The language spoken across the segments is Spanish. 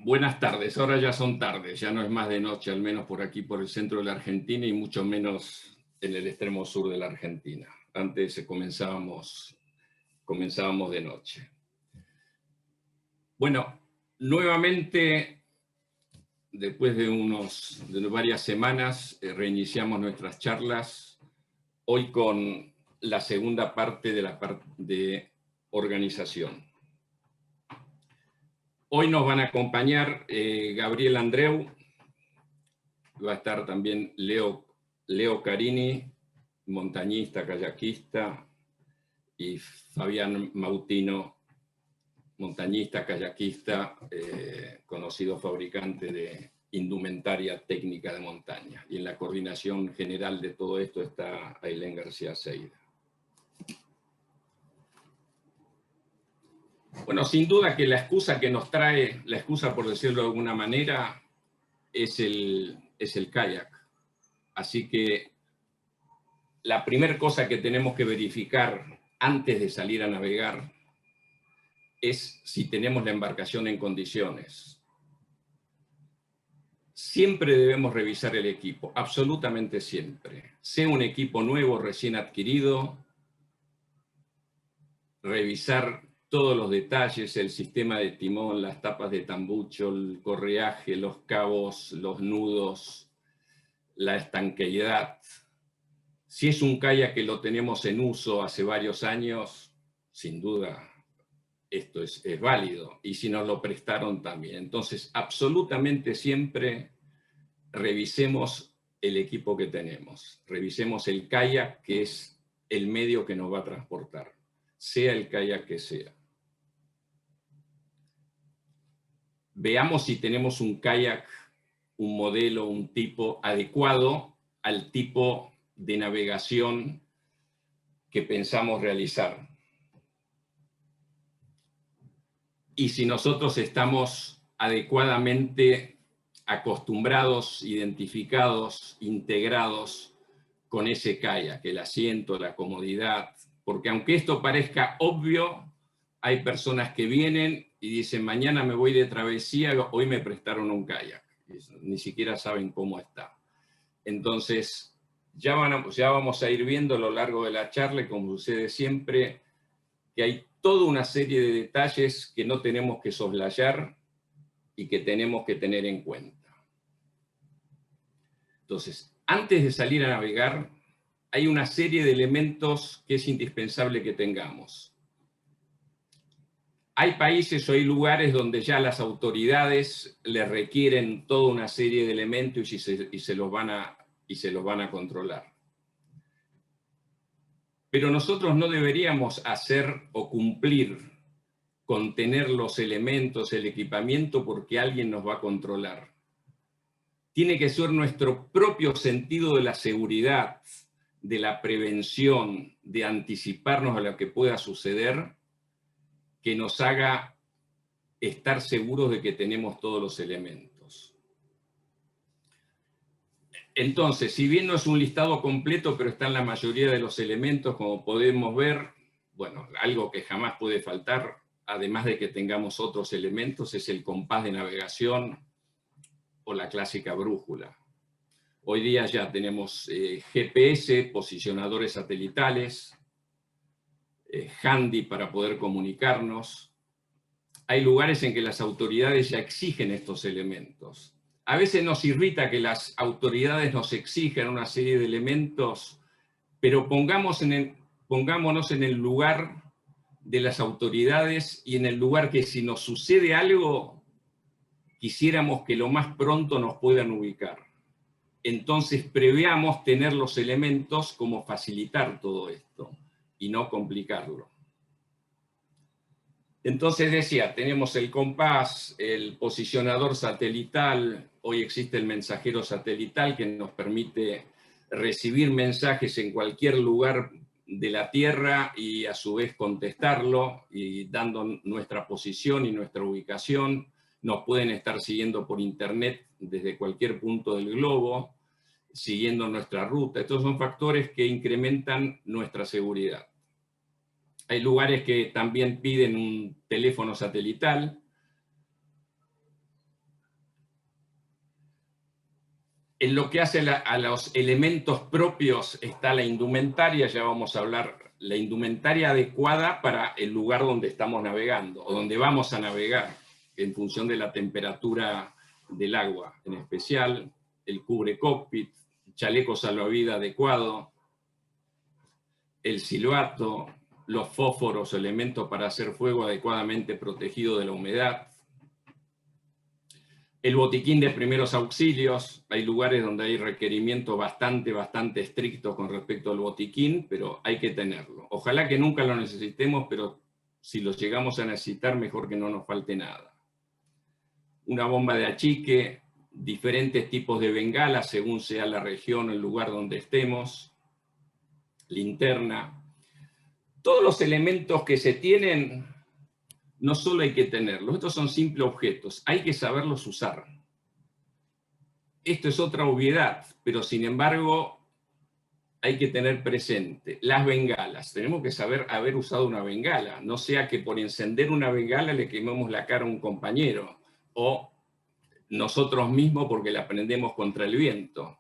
Buenas tardes, ahora ya son tardes, ya no es más de noche, al menos por aquí, por el centro de la Argentina y mucho menos en el extremo sur de la Argentina. Antes comenzábamos de noche. Bueno, nuevamente, después de varias semanas, reiniciamos nuestras charlas, hoy con la segunda parte de organización. Hoy nos van a acompañar Gabriel Andreu, va a estar también Leo Carini, montañista, kayakista, y Fabián Mautino, montañista, kayakista, conocido fabricante de indumentaria técnica de montaña. Y en la coordinación general de todo esto está Ailén García Seida. Bueno, sin duda que la excusa que nos trae, la excusa por decirlo de alguna manera, es el kayak. Así que la primera cosa que tenemos que verificar antes de salir a navegar es si tenemos la embarcación en condiciones. Siempre debemos revisar el equipo, absolutamente siempre. Sea un equipo nuevo, recién adquirido, revisar todos los detalles, el sistema de timón, las tapas de tambucho, el correaje, los cabos, los nudos, la estanqueidad. Si es un kayak que lo tenemos en uso hace varios años, sin duda esto es válido. Y si nos lo prestaron también. Entonces, absolutamente siempre revisemos el equipo que tenemos. Revisemos el kayak, que es el medio que nos va a transportar, sea el kayak que sea. Veamos si tenemos un kayak, un modelo, un tipo adecuado al tipo de navegación que pensamos realizar. Y si nosotros estamos adecuadamente acostumbrados, identificados, integrados con ese kayak, el asiento, la comodidad, porque aunque esto parezca obvio, hay personas que vienen y dicen, mañana me voy de travesía, hoy me prestaron un kayak, ni siquiera saben cómo está. Entonces, ya vamos a ir viendo a lo largo de la charla, como sucede siempre, que hay toda una serie de detalles que no tenemos que soslayar y que tenemos que tener en cuenta. Entonces, antes de salir a navegar, hay una serie de elementos que es indispensable que tengamos. Hay países o hay lugares donde ya las autoridades le requieren toda una serie de elementos y se los van a controlar. Pero nosotros no deberíamos hacer o cumplir con tener los elementos, el equipamiento, porque alguien nos va a controlar. Tiene que ser nuestro propio sentido de la seguridad, de la prevención, de anticiparnos a lo que pueda suceder, que nos haga estar seguros de que tenemos todos los elementos. Entonces, si bien no es un listado completo, pero están la mayoría de los elementos, como podemos ver, bueno, algo que jamás puede faltar, además de que tengamos otros elementos, es el compás de navegación o la clásica brújula. Hoy día ya tenemos GPS, posicionadores satelitales, handy para poder comunicarnos. Hay lugares en que las autoridades ya exigen estos elementos. A veces nos irrita que las autoridades nos exijan una serie de elementos, pero pongámonos en el lugar de las autoridades y en el lugar que si nos sucede algo, quisiéramos que lo más pronto nos puedan ubicar. Entonces preveamos tener los elementos como facilitar todo esto y no complicarlo. Entonces decía, tenemos el compás, el posicionador satelital, hoy existe el mensajero satelital que nos permite recibir mensajes en cualquier lugar de la Tierra y a su vez contestarlo, y dando nuestra posición y nuestra ubicación. Nos pueden estar siguiendo por internet desde cualquier punto del globo, siguiendo nuestra ruta. Estos son factores que incrementan nuestra seguridad. Hay lugares que también piden un teléfono satelital. En lo que hace a los elementos propios está la indumentaria, ya vamos a hablar, la indumentaria adecuada para el lugar donde estamos navegando, o donde vamos a navegar, en función de la temperatura del agua, en especial el cubre cockpit, chaleco salvavidas adecuado, el silbato, los fósforos, elementos para hacer fuego adecuadamente protegido de la humedad, el botiquín de primeros auxilios. Hay lugares donde hay requerimientos bastante estrictos con respecto al botiquín, pero hay que tenerlo. Ojalá que nunca lo necesitemos, pero si lo llegamos a necesitar, mejor que no nos falte nada. Una bomba de achique, diferentes tipos de bengalas según sea la región o el lugar donde estemos, linterna. Todos los elementos que se tienen, no solo hay que tenerlos, estos son simples objetos, hay que saberlos usar. Esto es otra obviedad, pero sin embargo hay que tener presente las bengalas. Tenemos que saber haber usado una bengala, no sea que por encender una bengala le quememos la cara a un compañero, o nosotros mismos porque la prendemos contra el viento.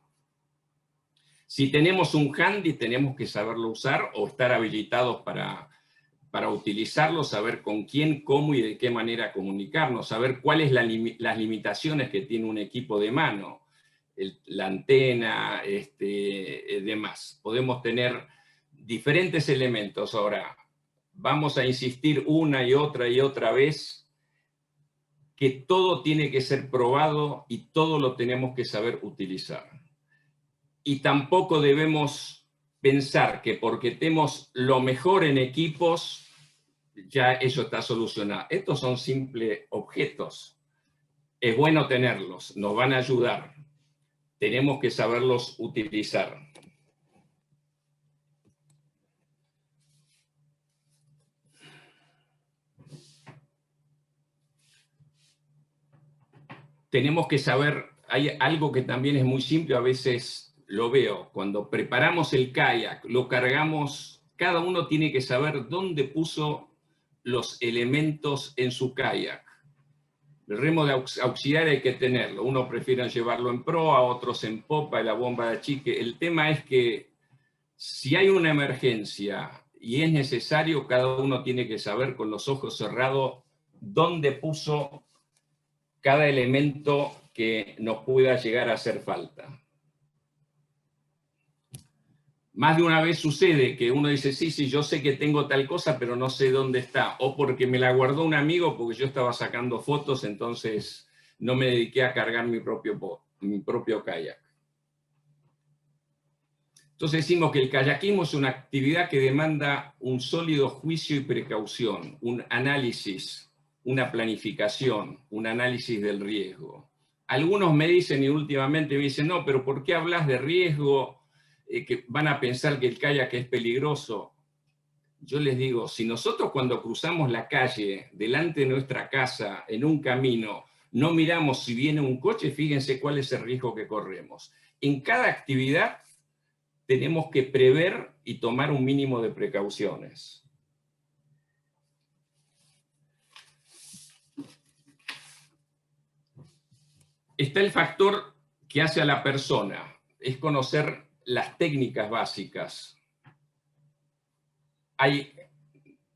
Si tenemos un handy, tenemos que saberlo usar o estar habilitados para utilizarlo, saber con quién, cómo y de qué manera comunicarnos, saber cuáles las limitaciones que tiene un equipo de mano, la antena, demás. Podemos tener diferentes elementos. Ahora, vamos a insistir una y otra vez que todo tiene que ser probado y todo lo tenemos que saber utilizar. Y tampoco debemos pensar que porque tenemos lo mejor en equipos, ya eso está solucionado. Estos son simples objetos. Es bueno tenerlos, nos van a ayudar. Tenemos que saberlos utilizar. Tenemos que saber, hay algo que también es muy simple, a veces lo veo, cuando preparamos el kayak, lo cargamos, cada uno tiene que saber dónde puso los elementos en su kayak. El remo de auxiliar hay que tenerlo, unos prefieren llevarlo en proa, otros en popa, la bomba de achique. El tema es que si hay una emergencia y es necesario, cada uno tiene que saber con los ojos cerrados dónde puso cada elemento que nos pueda llegar a hacer falta. Más de una vez sucede que uno dice, sí, yo sé que tengo tal cosa, pero no sé dónde está. O porque me la guardó un amigo porque yo estaba sacando fotos, entonces no me dediqué a cargar mi propio kayak. Entonces decimos que el kayakismo es una actividad que demanda un sólido juicio y precaución, un análisis, una planificación, un análisis del riesgo. Algunos me dicen, y últimamente me dicen, no, pero ¿por qué hablas de riesgo? Que van a pensar que el kayak es peligroso. Yo les digo, si nosotros cuando cruzamos la calle delante de nuestra casa, en un camino, no miramos si viene un coche, fíjense cuál es el riesgo que corremos. En cada actividad tenemos que prever y tomar un mínimo de precauciones. Está el factor que hace a la persona, es conocer las técnicas básicas.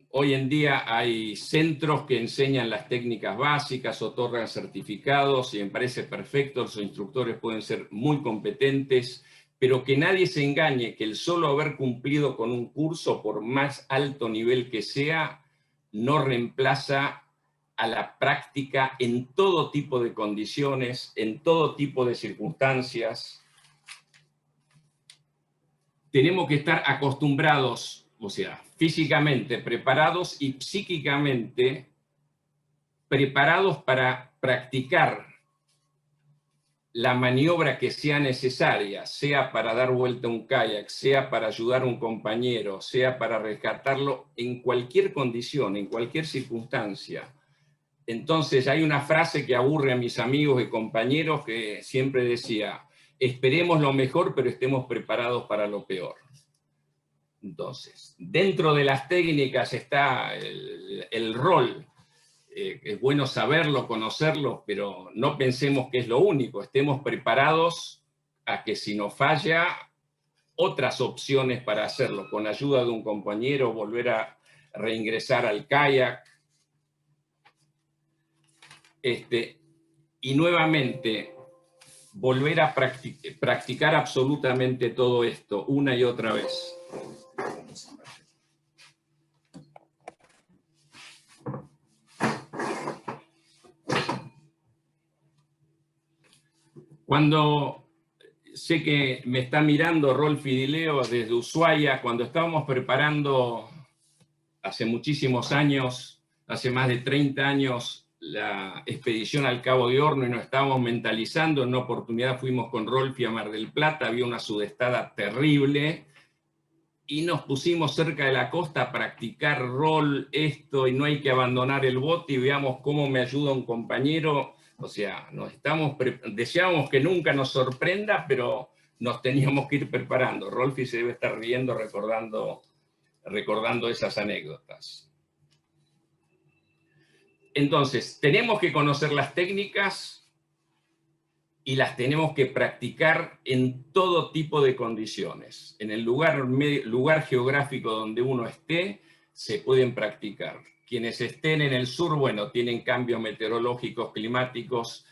Hoy en día hay centros que enseñan las técnicas básicas, otorgan certificados y me parece perfecto, los instructores pueden ser muy competentes, pero que nadie se engañe que el solo haber cumplido con un curso, por más alto nivel que sea, no reemplaza a la práctica en todo tipo de condiciones, en todo tipo de circunstancias. Tenemos que estar acostumbrados, o sea, físicamente preparados y psíquicamente preparados para practicar la maniobra que sea necesaria, sea para dar vuelta a un kayak, sea para ayudar a un compañero, sea para rescatarlo en cualquier condición, en cualquier circunstancia. Entonces hay una frase que aburre a mis amigos y compañeros que siempre decía, esperemos lo mejor, pero estemos preparados para lo peor. Entonces, dentro de las técnicas está el rol. Es bueno saberlo, conocerlo, pero no pensemos que es lo único. Estemos preparados a que si nos falla, otras opciones para hacerlo, con ayuda de un compañero, volver a reingresar al kayak. Y nuevamente, volver a practicar absolutamente todo esto una y otra vez. Cuando sé que me está mirando Rolfi Di Leo desde Ushuaia, cuando estábamos preparando hace muchísimos años, hace más de 30 años, la expedición al Cabo de Horno y nos estábamos mentalizando, en una oportunidad fuimos con Rolfi a Mar del Plata, había una sudestada terrible, y nos pusimos cerca de la costa a practicar rol, y no hay que abandonar el bote, y veamos cómo me ayuda un compañero. O sea, deseábamos que nunca nos sorprenda, pero nos teníamos que ir preparando. Rolfi se debe estar riendo recordando esas anécdotas. Entonces, tenemos que conocer las técnicas y las tenemos que practicar en todo tipo de condiciones. En el lugar geográfico donde uno esté, se pueden practicar. Quienes estén en el sur, bueno, tienen cambios meteorológicos, climáticos,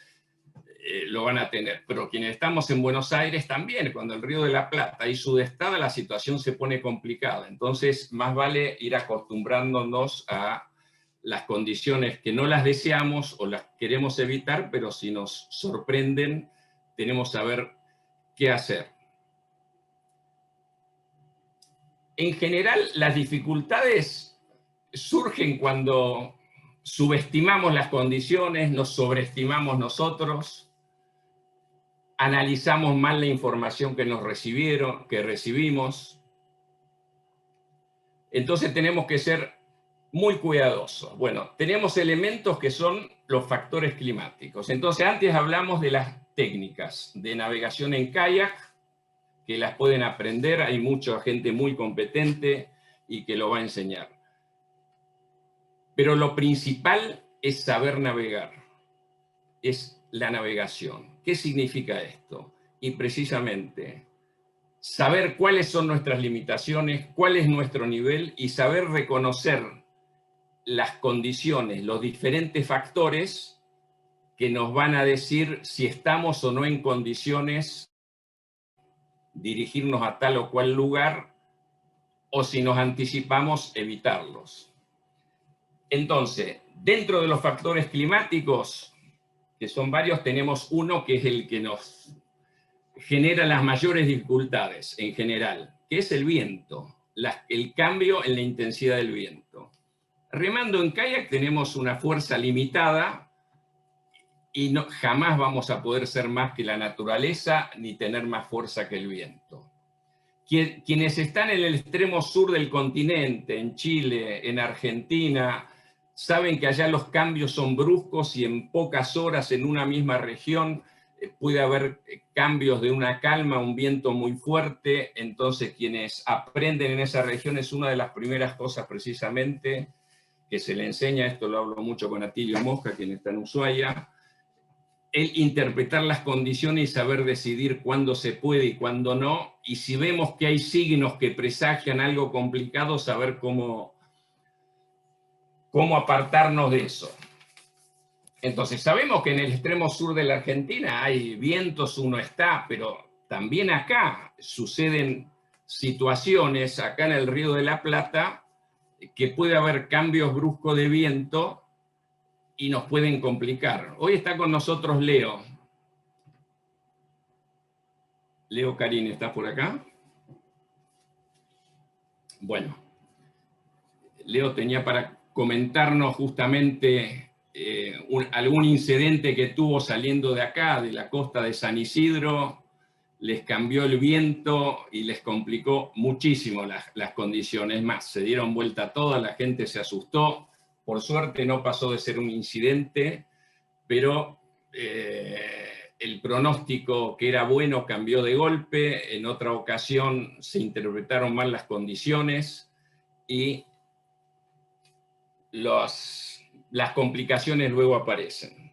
lo van a tener. Pero quienes estamos en Buenos Aires también, cuando el Río de la Plata hay sudestada, la situación se pone complicada. Entonces, más vale ir acostumbrándonos a las condiciones que no las deseamos o las queremos evitar, pero si nos sorprenden, tenemos que saber qué hacer. En general, las dificultades surgen cuando subestimamos las condiciones, nos sobreestimamos nosotros, analizamos mal la información que recibimos. Entonces tenemos que ser muy cuidadosos. Bueno, tenemos elementos que son los factores climáticos. Entonces antes hablamos de las técnicas de navegación en kayak, que las pueden aprender, hay mucha gente muy competente y que lo va a enseñar. Pero lo principal es saber navegar, es la navegación. ¿Qué significa esto? Y precisamente saber cuáles son nuestras limitaciones, cuál es nuestro nivel y saber reconocer las condiciones, los diferentes factores que nos van a decir si estamos o no en condiciones de dirigirnos a tal o cual lugar o si nos anticipamos evitarlos. Entonces, dentro de los factores climáticos, que son varios, tenemos uno que es el que nos genera las mayores dificultades en general, que es el viento, el cambio en la intensidad del viento. Remando en kayak tenemos una fuerza limitada y jamás vamos a poder ser más que la naturaleza ni tener más fuerza que el viento. Quienes están en el extremo sur del continente, en Chile, en Argentina, saben que allá los cambios son bruscos y en pocas horas en una misma región puede haber cambios de una calma a un viento muy fuerte. Entonces quienes aprenden en esa región es una de las primeras cosas precisamente que se le enseña, esto lo hablo mucho con Atilio Mosca, quien está en Ushuaia, el interpretar las condiciones y saber decidir cuándo se puede y cuándo no, y si vemos que hay signos que presagian algo complicado, saber cómo apartarnos de eso. Entonces, sabemos que en el extremo sur de la Argentina hay vientos, uno está, pero también acá suceden situaciones, acá en el Río de la Plata, que puede haber cambios bruscos de viento y nos pueden complicar. Hoy está con nosotros Leo. Leo Karin, ¿estás por acá? Bueno, Leo tenía para comentarnos justamente algún incidente que tuvo saliendo de acá, de la costa de San Isidro, les cambió el viento y les complicó muchísimo las condiciones. Más, se dieron vuelta toda, la gente se asustó. Por suerte no pasó de ser un incidente, pero el pronóstico que era bueno cambió de golpe, en otra ocasión se interpretaron mal las condiciones y las complicaciones luego aparecen.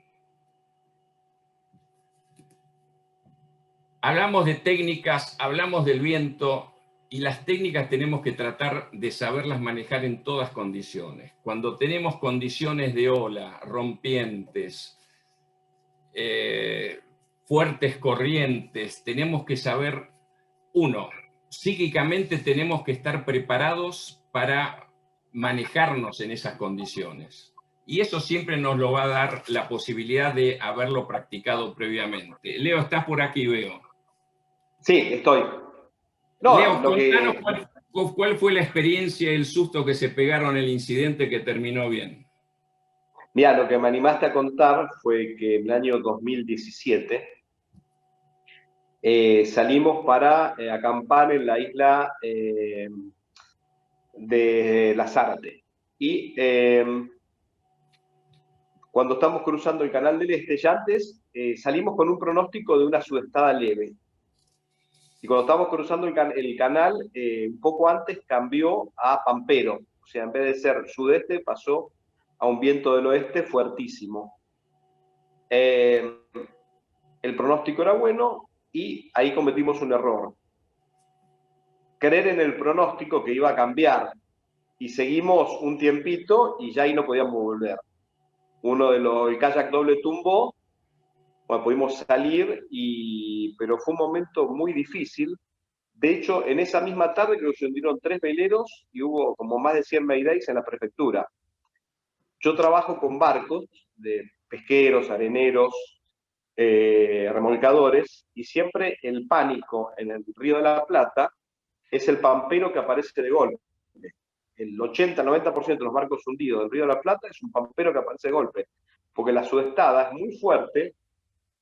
Hablamos de técnicas, hablamos del viento, y las técnicas tenemos que tratar de saberlas manejar en todas condiciones. Cuando tenemos condiciones de ola, rompientes, fuertes corrientes, tenemos que saber, uno, psíquicamente tenemos que estar preparados para manejarnos en esas condiciones. Y eso siempre nos lo va a dar la posibilidad de haberlo practicado previamente. Leo, estás por aquí, veo. Sí, estoy. No, Leo, lo contanos que, cuál fue la experiencia y el susto que se pegaron en el incidente que terminó bien. mira, lo que me animaste a contar fue que en el año 2017 salimos para acampar en la isla de Lazarte. Y cuando estamos cruzando el Canal del Este, ya antes salimos con un pronóstico de una sudestada leve. Y cuando estábamos cruzando el canal, un poco antes cambió a pampero. O sea, en vez de ser sudeste, pasó a un viento del oeste fuertísimo. Eh, el pronóstico era bueno y ahí cometimos un error. Creer en el pronóstico que iba a cambiar. Y seguimos un tiempito y ya ahí no podíamos volver. El kayak doble tumbó, bueno, pudimos salir, pero fue un momento muy difícil. De hecho, en esa misma tarde creo que se hundieron 3 veleros y hubo como más de 100 maydays en la prefectura. Yo trabajo con barcos de pesqueros, areneros, remolcadores, y siempre el pánico en el Río de la Plata es el pampero que aparece de golpe. El 80-90% de los barcos hundidos del Río de la Plata es un pampero que aparece de golpe, porque la sudestada es muy fuerte,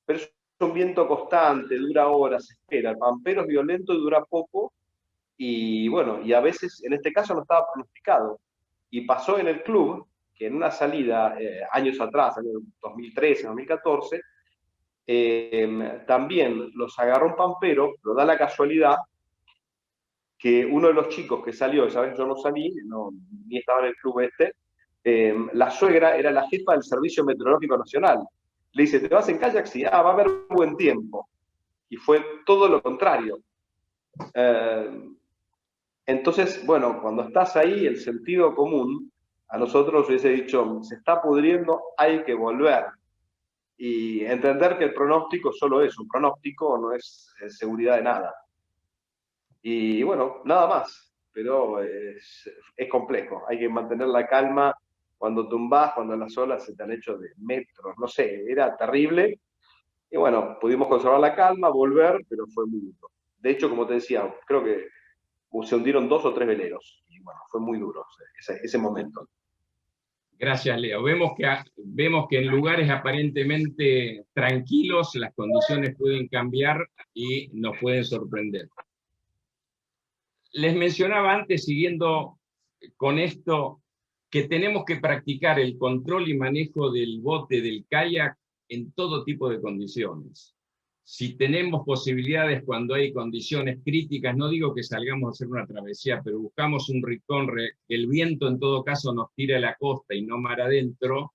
pero es un viento constante, dura horas, se espera. El pampero es violento y dura poco, y bueno, y a veces, en este caso no estaba pronosticado. Y pasó en el club, que en una salida años atrás, año 2013, 2014, también los agarró un pampero, pero da la casualidad que uno de los chicos que salió, esa vez yo no salí, no, ni estaba en el club este, la suegra era la jefa del Servicio Meteorológico Nacional. Le dice, ¿te vas en kayak? Sí, va a haber buen tiempo. Y fue todo lo contrario. Entonces, bueno, cuando estás ahí, el sentido común, a nosotros hubiese dicho, se está pudriendo, hay que volver. Y entender que el pronóstico solo es un pronóstico, no es seguridad de nada. Y bueno, nada más, pero es complejo. Hay que mantener la calma cuando tumbás, cuando las olas se te han hecho de metros, no sé, era terrible. Y bueno, pudimos conservar la calma, volver, pero fue muy duro. De hecho, como te decía, creo que se hundieron 2 o 3 veleros. Y bueno, fue muy duro ese momento. Gracias, Leo. Vemos que en lugares aparentemente tranquilos las condiciones pueden cambiar y nos pueden sorprender. Les mencionaba antes, siguiendo con esto, que tenemos que practicar el control y manejo del bote, del kayak, en todo tipo de condiciones. Si tenemos posibilidades cuando hay condiciones críticas, no digo que salgamos a hacer una travesía, pero buscamos un rincón, que el viento en todo caso nos tire a la costa y no mar adentro,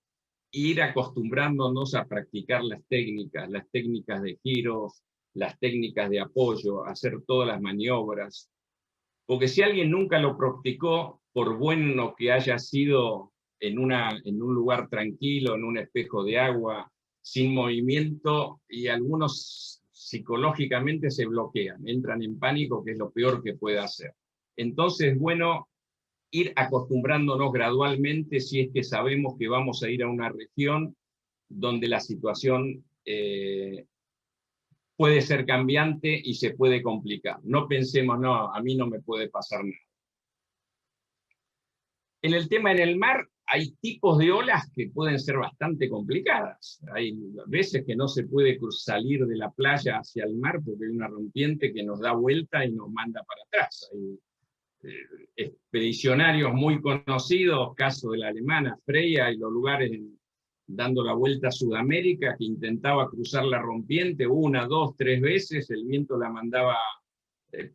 ir acostumbrándonos a practicar las técnicas de giros, las técnicas de apoyo, hacer todas las maniobras. Porque si alguien nunca lo practicó, por bueno que haya sido en un lugar tranquilo, en un espejo de agua, sin movimiento, y algunos psicológicamente se bloquean, entran en pánico, que es lo peor que puede hacer. Entonces, bueno, ir acostumbrándonos gradualmente si es que sabemos que vamos a ir a una región donde la situación puede ser cambiante y se puede complicar. No pensemos, no, a mí no me puede pasar nada. En el tema en el mar, hay tipos de olas que pueden ser bastante complicadas. Hay veces que no se puede salir de la playa hacia el mar porque hay una rompiente que nos da vuelta y nos manda para atrás. Hay expedicionarios muy conocidos, caso de la alemana Freya y los lugares dando la vuelta a Sudamérica, que intentaba cruzar la rompiente 1, 2, 3 veces, el viento la mandaba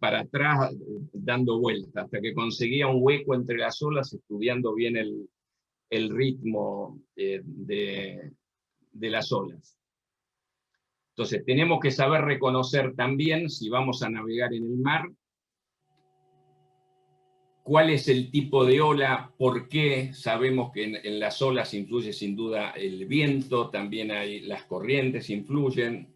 para atrás dando vuelta, hasta que conseguía un hueco entre las olas, estudiando bien el ritmo de las olas. Entonces, tenemos que saber reconocer también, si vamos a navegar en el mar, cuál es el tipo de ola, por qué. Sabemos que en las olas influye sin duda el viento, también las corrientes influyen.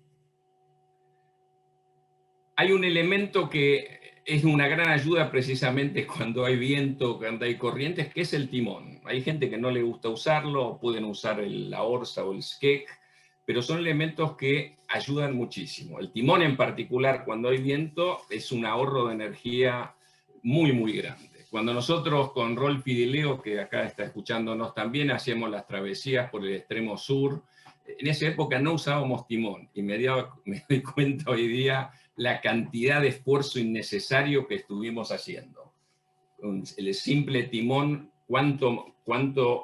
Hay un elemento que es una gran ayuda precisamente cuando hay viento, cuando hay corrientes, que es el timón. Hay gente que no le gusta usarlo, pueden usar la orza o el skeg, pero son elementos que ayudan muchísimo. El timón en particular, cuando hay viento, es un ahorro de energía muy, muy grande. Cuando nosotros con Rolfi y Leo, que acá está escuchándonos también, hacíamos las travesías por el extremo sur, en esa época no usábamos timón, y me doy cuenta hoy día la cantidad de esfuerzo innecesario que estuvimos haciendo. El simple timón, cuánto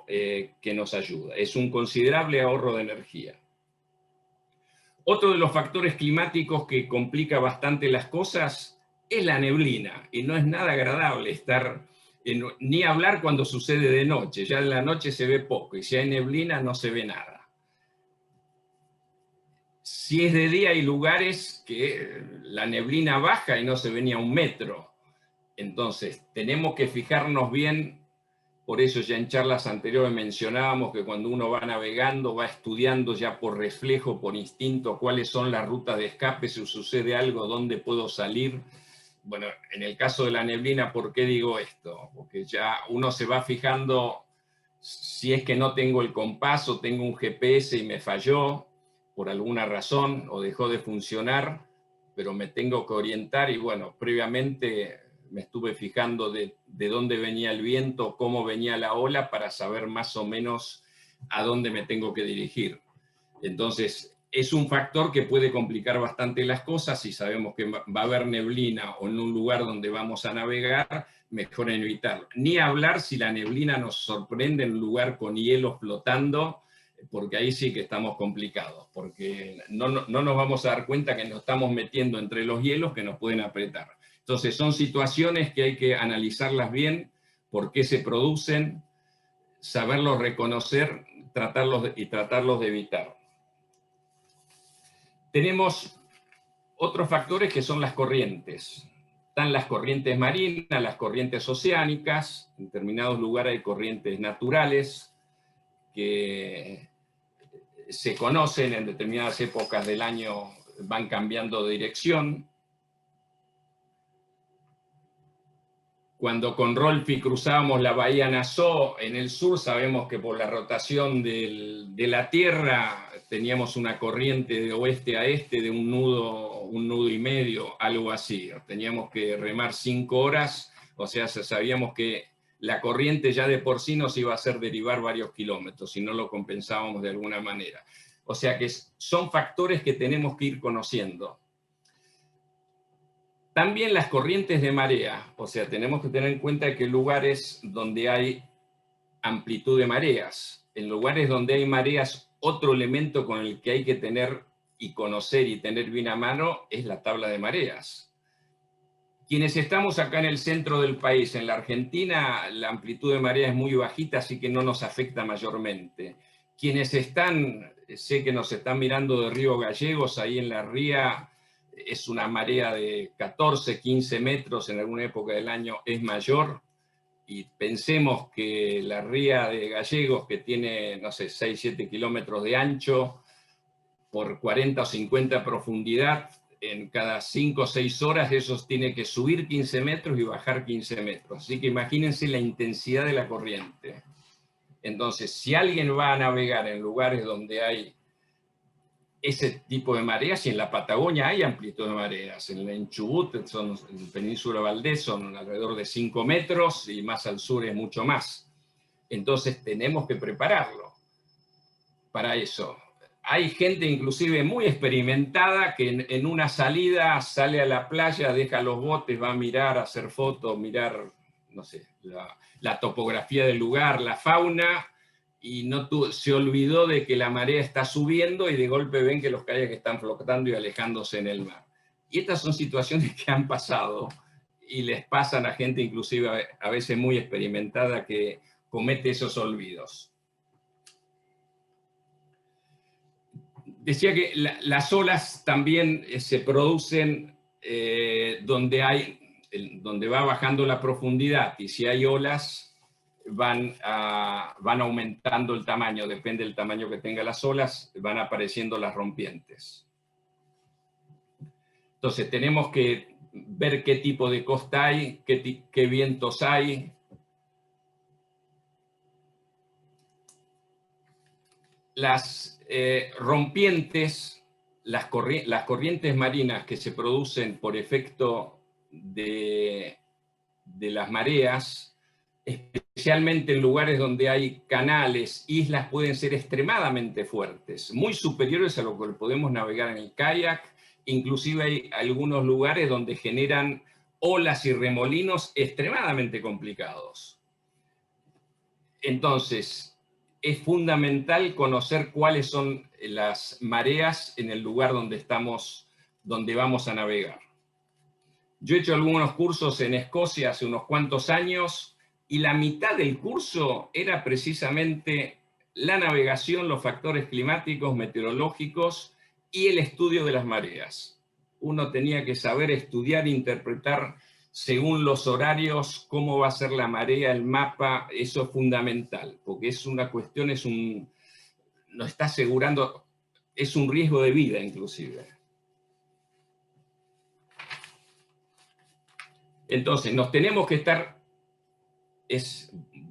que nos ayuda. Es un considerable ahorro de energía. Otro de los factores climáticos que complica bastante las cosas es la neblina, y no es nada agradable estar, ni hablar cuando sucede de noche. Ya en la noche se ve poco, y si hay neblina no se ve nada. Si es de día hay lugares que la neblina baja y no se ve ni a 1 metro. Entonces, tenemos que fijarnos bien, por eso ya en charlas anteriores mencionábamos que cuando uno va navegando, va estudiando ya por reflejo, por instinto, cuáles son las rutas de escape, si sucede algo, dónde puedo salir. Bueno, en el caso de la neblina, ¿por qué digo esto? Porque ya uno se va fijando si es que no tengo el compás o tengo un GPS y me falló por alguna razón o dejó de funcionar, pero me tengo que orientar, y bueno, previamente me estuve fijando de dónde venía el viento, cómo venía la ola, para saber más o menos a dónde me tengo que dirigir. Entonces, es un factor que puede complicar bastante las cosas. Si sabemos que va a haber neblina o en un lugar donde vamos a navegar, mejor en evitarlo. Ni hablar si la neblina nos sorprende en un lugar con hielo flotando, porque ahí sí que estamos complicados, porque no nos vamos a dar cuenta que nos estamos metiendo entre los hielos que nos pueden apretar. Entonces son situaciones que hay que analizarlas bien, por qué se producen, saberlos reconocer, tratarlos de evitar. Tenemos otros factores que son las corrientes. Están las corrientes marinas, las corrientes oceánicas. En determinados lugares hay corrientes naturales que se conocen en determinadas épocas del año, van cambiando de dirección. Cuando con Rolfi cruzábamos la bahía Nassau en el sur, sabemos que por la rotación de la Tierra teníamos una corriente de oeste a este de un nudo y medio, algo así. Teníamos que remar 5 horas, o sea, sabíamos que la corriente ya de por sí nos iba a hacer derivar varios kilómetros si no lo compensábamos de alguna manera. O sea que son factores que tenemos que ir conociendo. También las corrientes de marea, o sea, tenemos que tener en cuenta que hay lugares donde hay amplitud de mareas. En lugares donde hay mareas, otro elemento con el que hay que tener y conocer y tener bien a mano es la tabla de mareas. Quienes estamos acá en el centro del país, en la Argentina, la amplitud de marea es muy bajita, así que no nos afecta mayormente. Quienes sé que nos están mirando de Río Gallegos, ahí en la ría, es una marea de 14, 15 metros, en alguna época del año es mayor, y pensemos que la ría de Gallegos, que tiene, no sé, 6, 7 kilómetros de ancho, por 40 o 50 de profundidad, en cada 5 o 6 horas eso tiene que subir 15 metros y bajar 15 metros. Así que imagínense la intensidad de la corriente. Entonces, si alguien va a navegar en lugares donde hay ese tipo de mareas, y en la Patagonia hay amplitud de mareas, en Chubut, en Península Valdés, son alrededor de 5 metros, y más al sur es mucho más. Entonces tenemos que prepararlo para eso. Hay gente inclusive muy experimentada que en una salida sale a la playa, deja los botes, va a mirar, a hacer fotos, mirar, no sé, la topografía del lugar, la fauna, y se olvidó de que la marea está subiendo, y de golpe ven que los kayaks están flotando y alejándose en el mar. Y estas son situaciones que han pasado y les pasan a gente inclusive a veces muy experimentada que comete esos olvidos. decía que las olas también se producen donde va bajando la profundidad, y si hay olas van aumentando el tamaño, depende del tamaño que tengan las olas, van apareciendo las rompientes. Entonces tenemos que ver qué tipo de costa hay, qué vientos hay. Las rompientes, las corrientes marinas que se producen por efecto de las mareas, especialmente en lugares donde hay canales, islas, pueden ser extremadamente fuertes, muy superiores a lo que podemos navegar en el kayak. Inclusive hay algunos lugares donde generan olas y remolinos extremadamente complicados. Entonces, es fundamental conocer cuáles son las mareas en el lugar donde vamos a navegar. Yo he hecho algunos cursos en Escocia hace unos cuantos años, y la mitad del curso era precisamente la navegación, los factores climáticos, meteorológicos y el estudio de las mareas. Uno tenía que saber estudiar e interpretar según los horarios cómo va a ser la marea, el mapa. Eso es fundamental, porque es una cuestión, nos está asegurando, es un riesgo de vida inclusive. Entonces, nos tenemos que estar,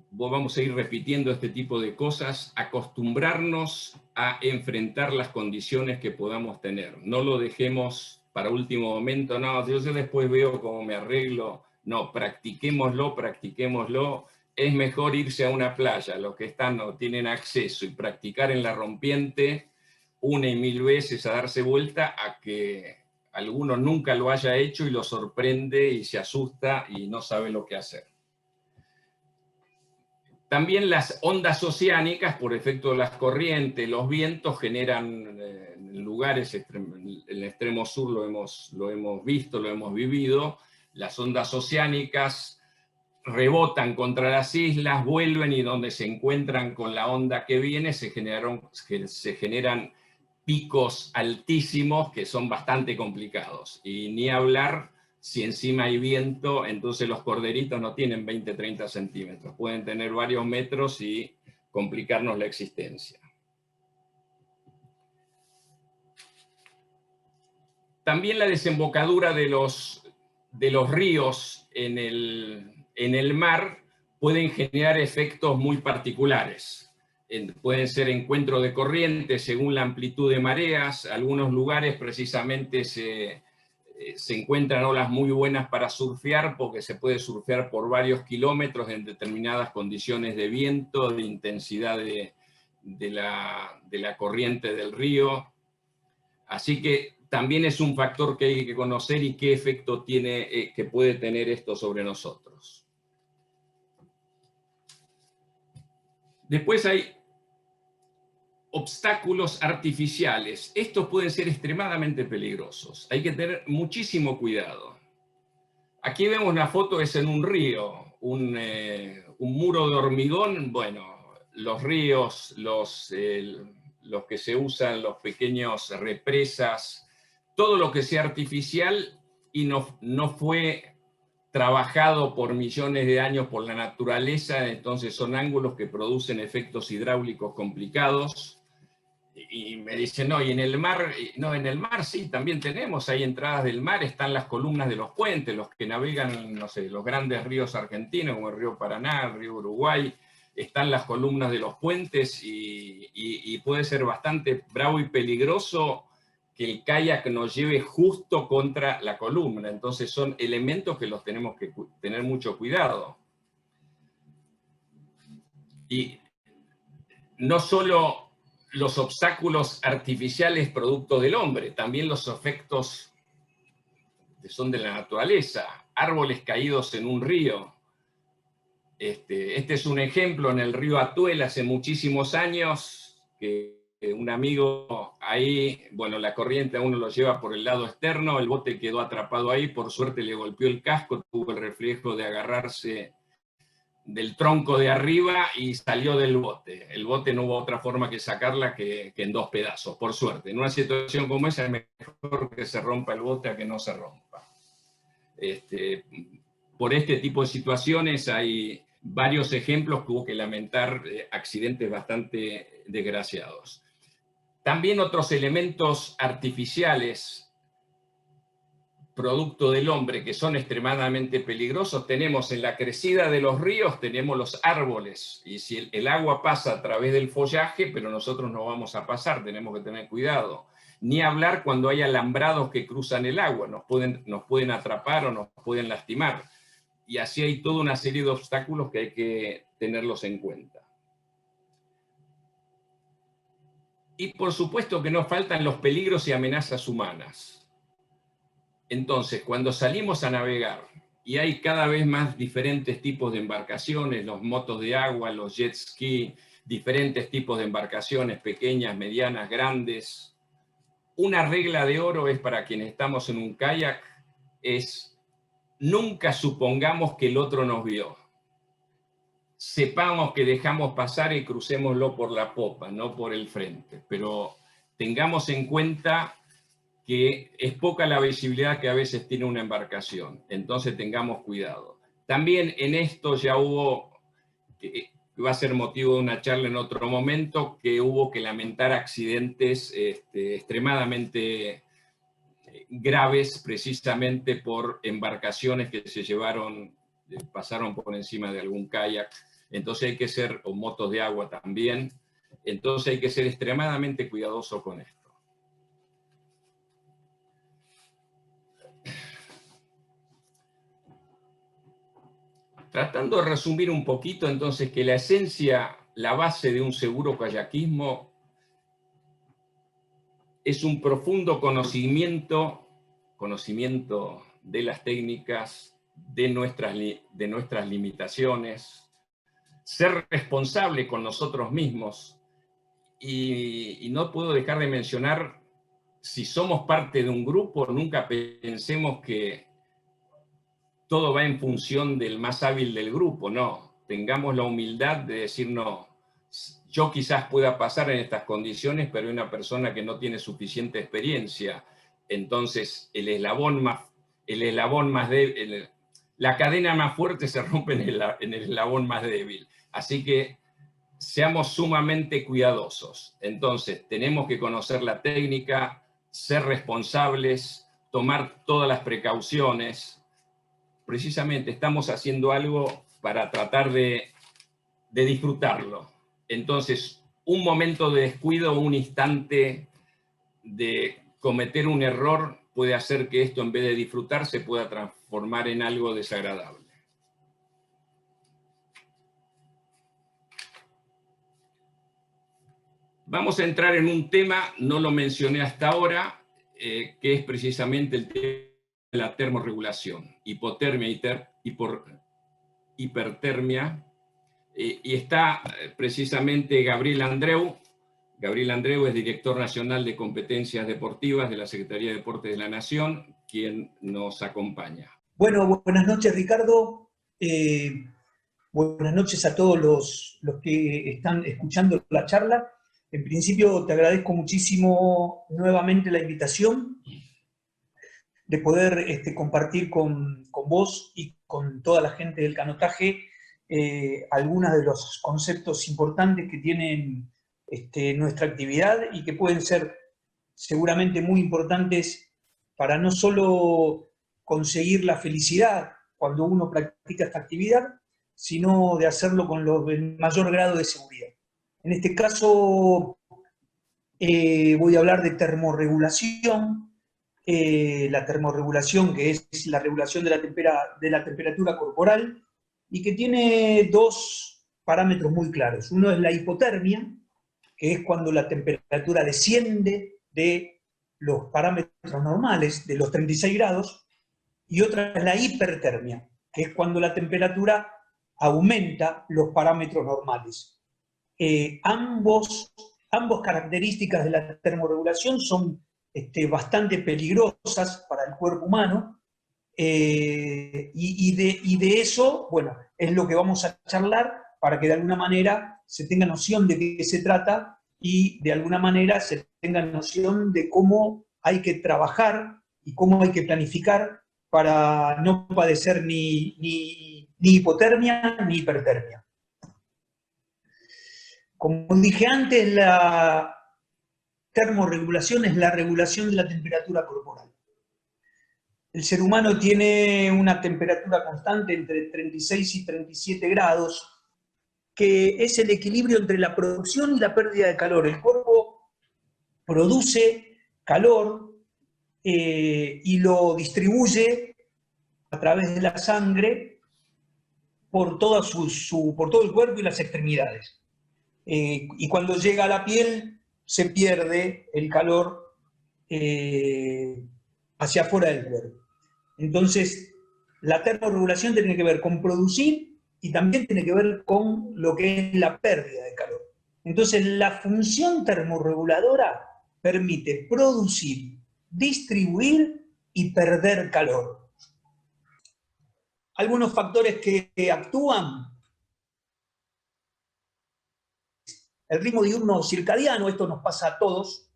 vamos a ir repitiendo este tipo de cosas, acostumbrarnos a enfrentar las condiciones que podamos tener. No lo dejemos para último momento, no, yo después veo cómo me arreglo. No, practiquémoslo, practiquémoslo. Es mejor irse a una playa, los que no tienen acceso, y practicar en la rompiente 1 y 1000 veces a darse vuelta, a que alguno nunca lo haya hecho y lo sorprende y se asusta y no sabe lo que hacer. También las ondas oceánicas, por efecto de las corrientes, los vientos, generan en lugares, en el extremo sur lo hemos visto, lo hemos vivido. Las ondas oceánicas rebotan contra las islas, vuelven, y donde se encuentran con la onda que viene se generan picos altísimos que son bastante complicados. Y ni hablar si encima hay viento, entonces los corderitos no tienen 20, 30 centímetros, pueden tener varios metros y complicarnos la existencia. También la desembocadura de los ríos en el mar pueden generar efectos muy particulares. Pueden ser encuentros de corrientes según la amplitud de mareas. Algunos lugares precisamente se encuentran olas muy buenas para surfear, porque se puede surfear por varios kilómetros en determinadas condiciones de viento, de intensidad de la corriente del río. Así que también es un factor que hay que conocer, y qué efecto que puede tener esto sobre nosotros. Después hay obstáculos artificiales. Estos pueden ser extremadamente peligrosos. Hay que tener muchísimo cuidado. Aquí vemos una foto, es en un río, un muro de hormigón. Bueno, los ríos, los que se usan, los pequeños represas, todo lo que sea artificial y no fue trabajado por millones de años por la naturaleza, entonces son ángulos que producen efectos hidráulicos complicados. Y me dicen, no, y en el mar, no, en el mar sí, también tenemos, hay entradas del mar, están las columnas de los puentes, los que navegan, no sé, los grandes ríos argentinos, como el río Paraná, el río Uruguay, están las columnas de los puentes, y puede ser bastante bravo y peligroso que el kayak nos lleve justo contra la columna. Entonces son elementos que los tenemos que tener mucho cuidado. Y no solo los obstáculos artificiales producto del hombre, también los efectos que son de la naturaleza. Árboles caídos en un río. Este es un ejemplo en el río Atuel hace muchísimos años, que un amigo ahí, bueno, la corriente a uno lo lleva por el lado externo, el bote quedó atrapado ahí, por suerte le golpeó el casco, tuvo el reflejo de agarrarse del tronco de arriba y salió del bote. El bote no hubo otra forma que sacarla que en 2 pedazos, por suerte. En una situación como esa es mejor que se rompa el bote a que no se rompa. Por este tipo de situaciones hay varios ejemplos que hubo que lamentar, accidentes bastante desgraciados. También otros elementos artificiales producto del hombre, que son extremadamente peligrosos. Tenemos en la crecida de los ríos, tenemos los árboles, y si el agua pasa a través del follaje, pero nosotros no vamos a pasar, tenemos que tener cuidado. Ni hablar cuando hay alambrados que cruzan el agua, nos pueden atrapar o nos pueden lastimar. Y así hay toda una serie de obstáculos que hay que tenerlos en cuenta. Y por supuesto que nos faltan los peligros y amenazas humanas. Entonces, cuando salimos a navegar, y hay cada vez más diferentes tipos de embarcaciones, los motos de agua, los jet ski, diferentes tipos de embarcaciones, pequeñas, medianas, grandes, una regla de oro es para quienes estamos en un kayak, es nunca supongamos que el otro nos vio. Sepamos que dejamos pasar y crucémoslo por la popa, no por el frente, pero tengamos en cuenta que es poca la visibilidad que a veces tiene una embarcación, entonces tengamos cuidado. También en esto ya hubo, que va a ser motivo de una charla en otro momento, que hubo que lamentar accidentes extremadamente graves precisamente por embarcaciones que se pasaron por encima de algún kayak, entonces hay que ser, o motos de agua también, entonces hay que ser extremadamente cuidadoso con esto. Tratando de resumir un poquito, entonces, que la esencia, la base de un seguro kayakismo es un profundo conocimiento de las técnicas, de nuestras limitaciones, ser responsable con nosotros mismos, y no puedo dejar de mencionar, si somos parte de un grupo, nunca pensemos que todo va en función del más hábil del grupo, no. Tengamos la humildad de decir, no, yo quizás pueda pasar en estas condiciones, pero hay una persona que no tiene suficiente experiencia. Entonces, el eslabón más débil, la cadena más fuerte se rompe en el eslabón más débil. Así que seamos sumamente cuidadosos. Entonces, tenemos que conocer la técnica, ser responsables, tomar todas las precauciones. Precisamente estamos haciendo algo para tratar de disfrutarlo. Entonces, un momento de descuido, un instante de cometer un error puede hacer que esto, en vez de disfrutar, se pueda transformar en algo desagradable. Vamos a entrar en un tema, no lo mencioné hasta ahora, que es precisamente el tema de la termorregulación, hipotermia y hipertermia, y está precisamente Gabriel Andreu. Gabriel Andreu es director nacional de competencias deportivas de la Secretaría de Deportes de la Nación, quien nos acompaña. Bueno, buenas noches, Ricardo. Buenas noches a todos los que están escuchando la charla. En principio, te agradezco muchísimo nuevamente la invitación de poder compartir con vos y con toda la gente del canotaje algunos de los conceptos importantes que tienen nuestra actividad y que pueden ser seguramente muy importantes para no solo conseguir la felicidad cuando uno practica esta actividad, sino de hacerlo con el mayor grado de seguridad. En este caso voy a hablar de termorregulación. La termorregulación, que es la regulación de la temperatura corporal, y que tiene dos parámetros muy claros. Uno es la hipotermia, que es cuando la temperatura desciende de los parámetros normales, de los 36 grados, y otra es la hipertermia, que es cuando la temperatura aumenta los parámetros normales. Ambos características de la termorregulación son bastante peligrosas para el cuerpo humano, y de eso, bueno, es lo que vamos a charlar para que de alguna manera se tenga noción de qué se trata y de alguna manera se tenga noción de cómo hay que trabajar y cómo hay que planificar para no padecer ni hipotermia ni hipertermia. Como dije antes, la termorregulación es la regulación de la temperatura corporal. El ser humano tiene una temperatura constante entre 36 y 37 grados, que es el equilibrio entre la producción y la pérdida de calor. El cuerpo produce calor y lo distribuye a través de la sangre por todo el cuerpo y las extremidades. Y cuando llega a la piel se pierde el calor hacia afuera del cuerpo. Entonces, la termorregulación tiene que ver con producir y también tiene que ver con lo que es la pérdida de calor. Entonces, la función termorreguladora permite producir, distribuir y perder calor. Algunos factores que actúan: el ritmo diurno circadiano, esto nos pasa a todos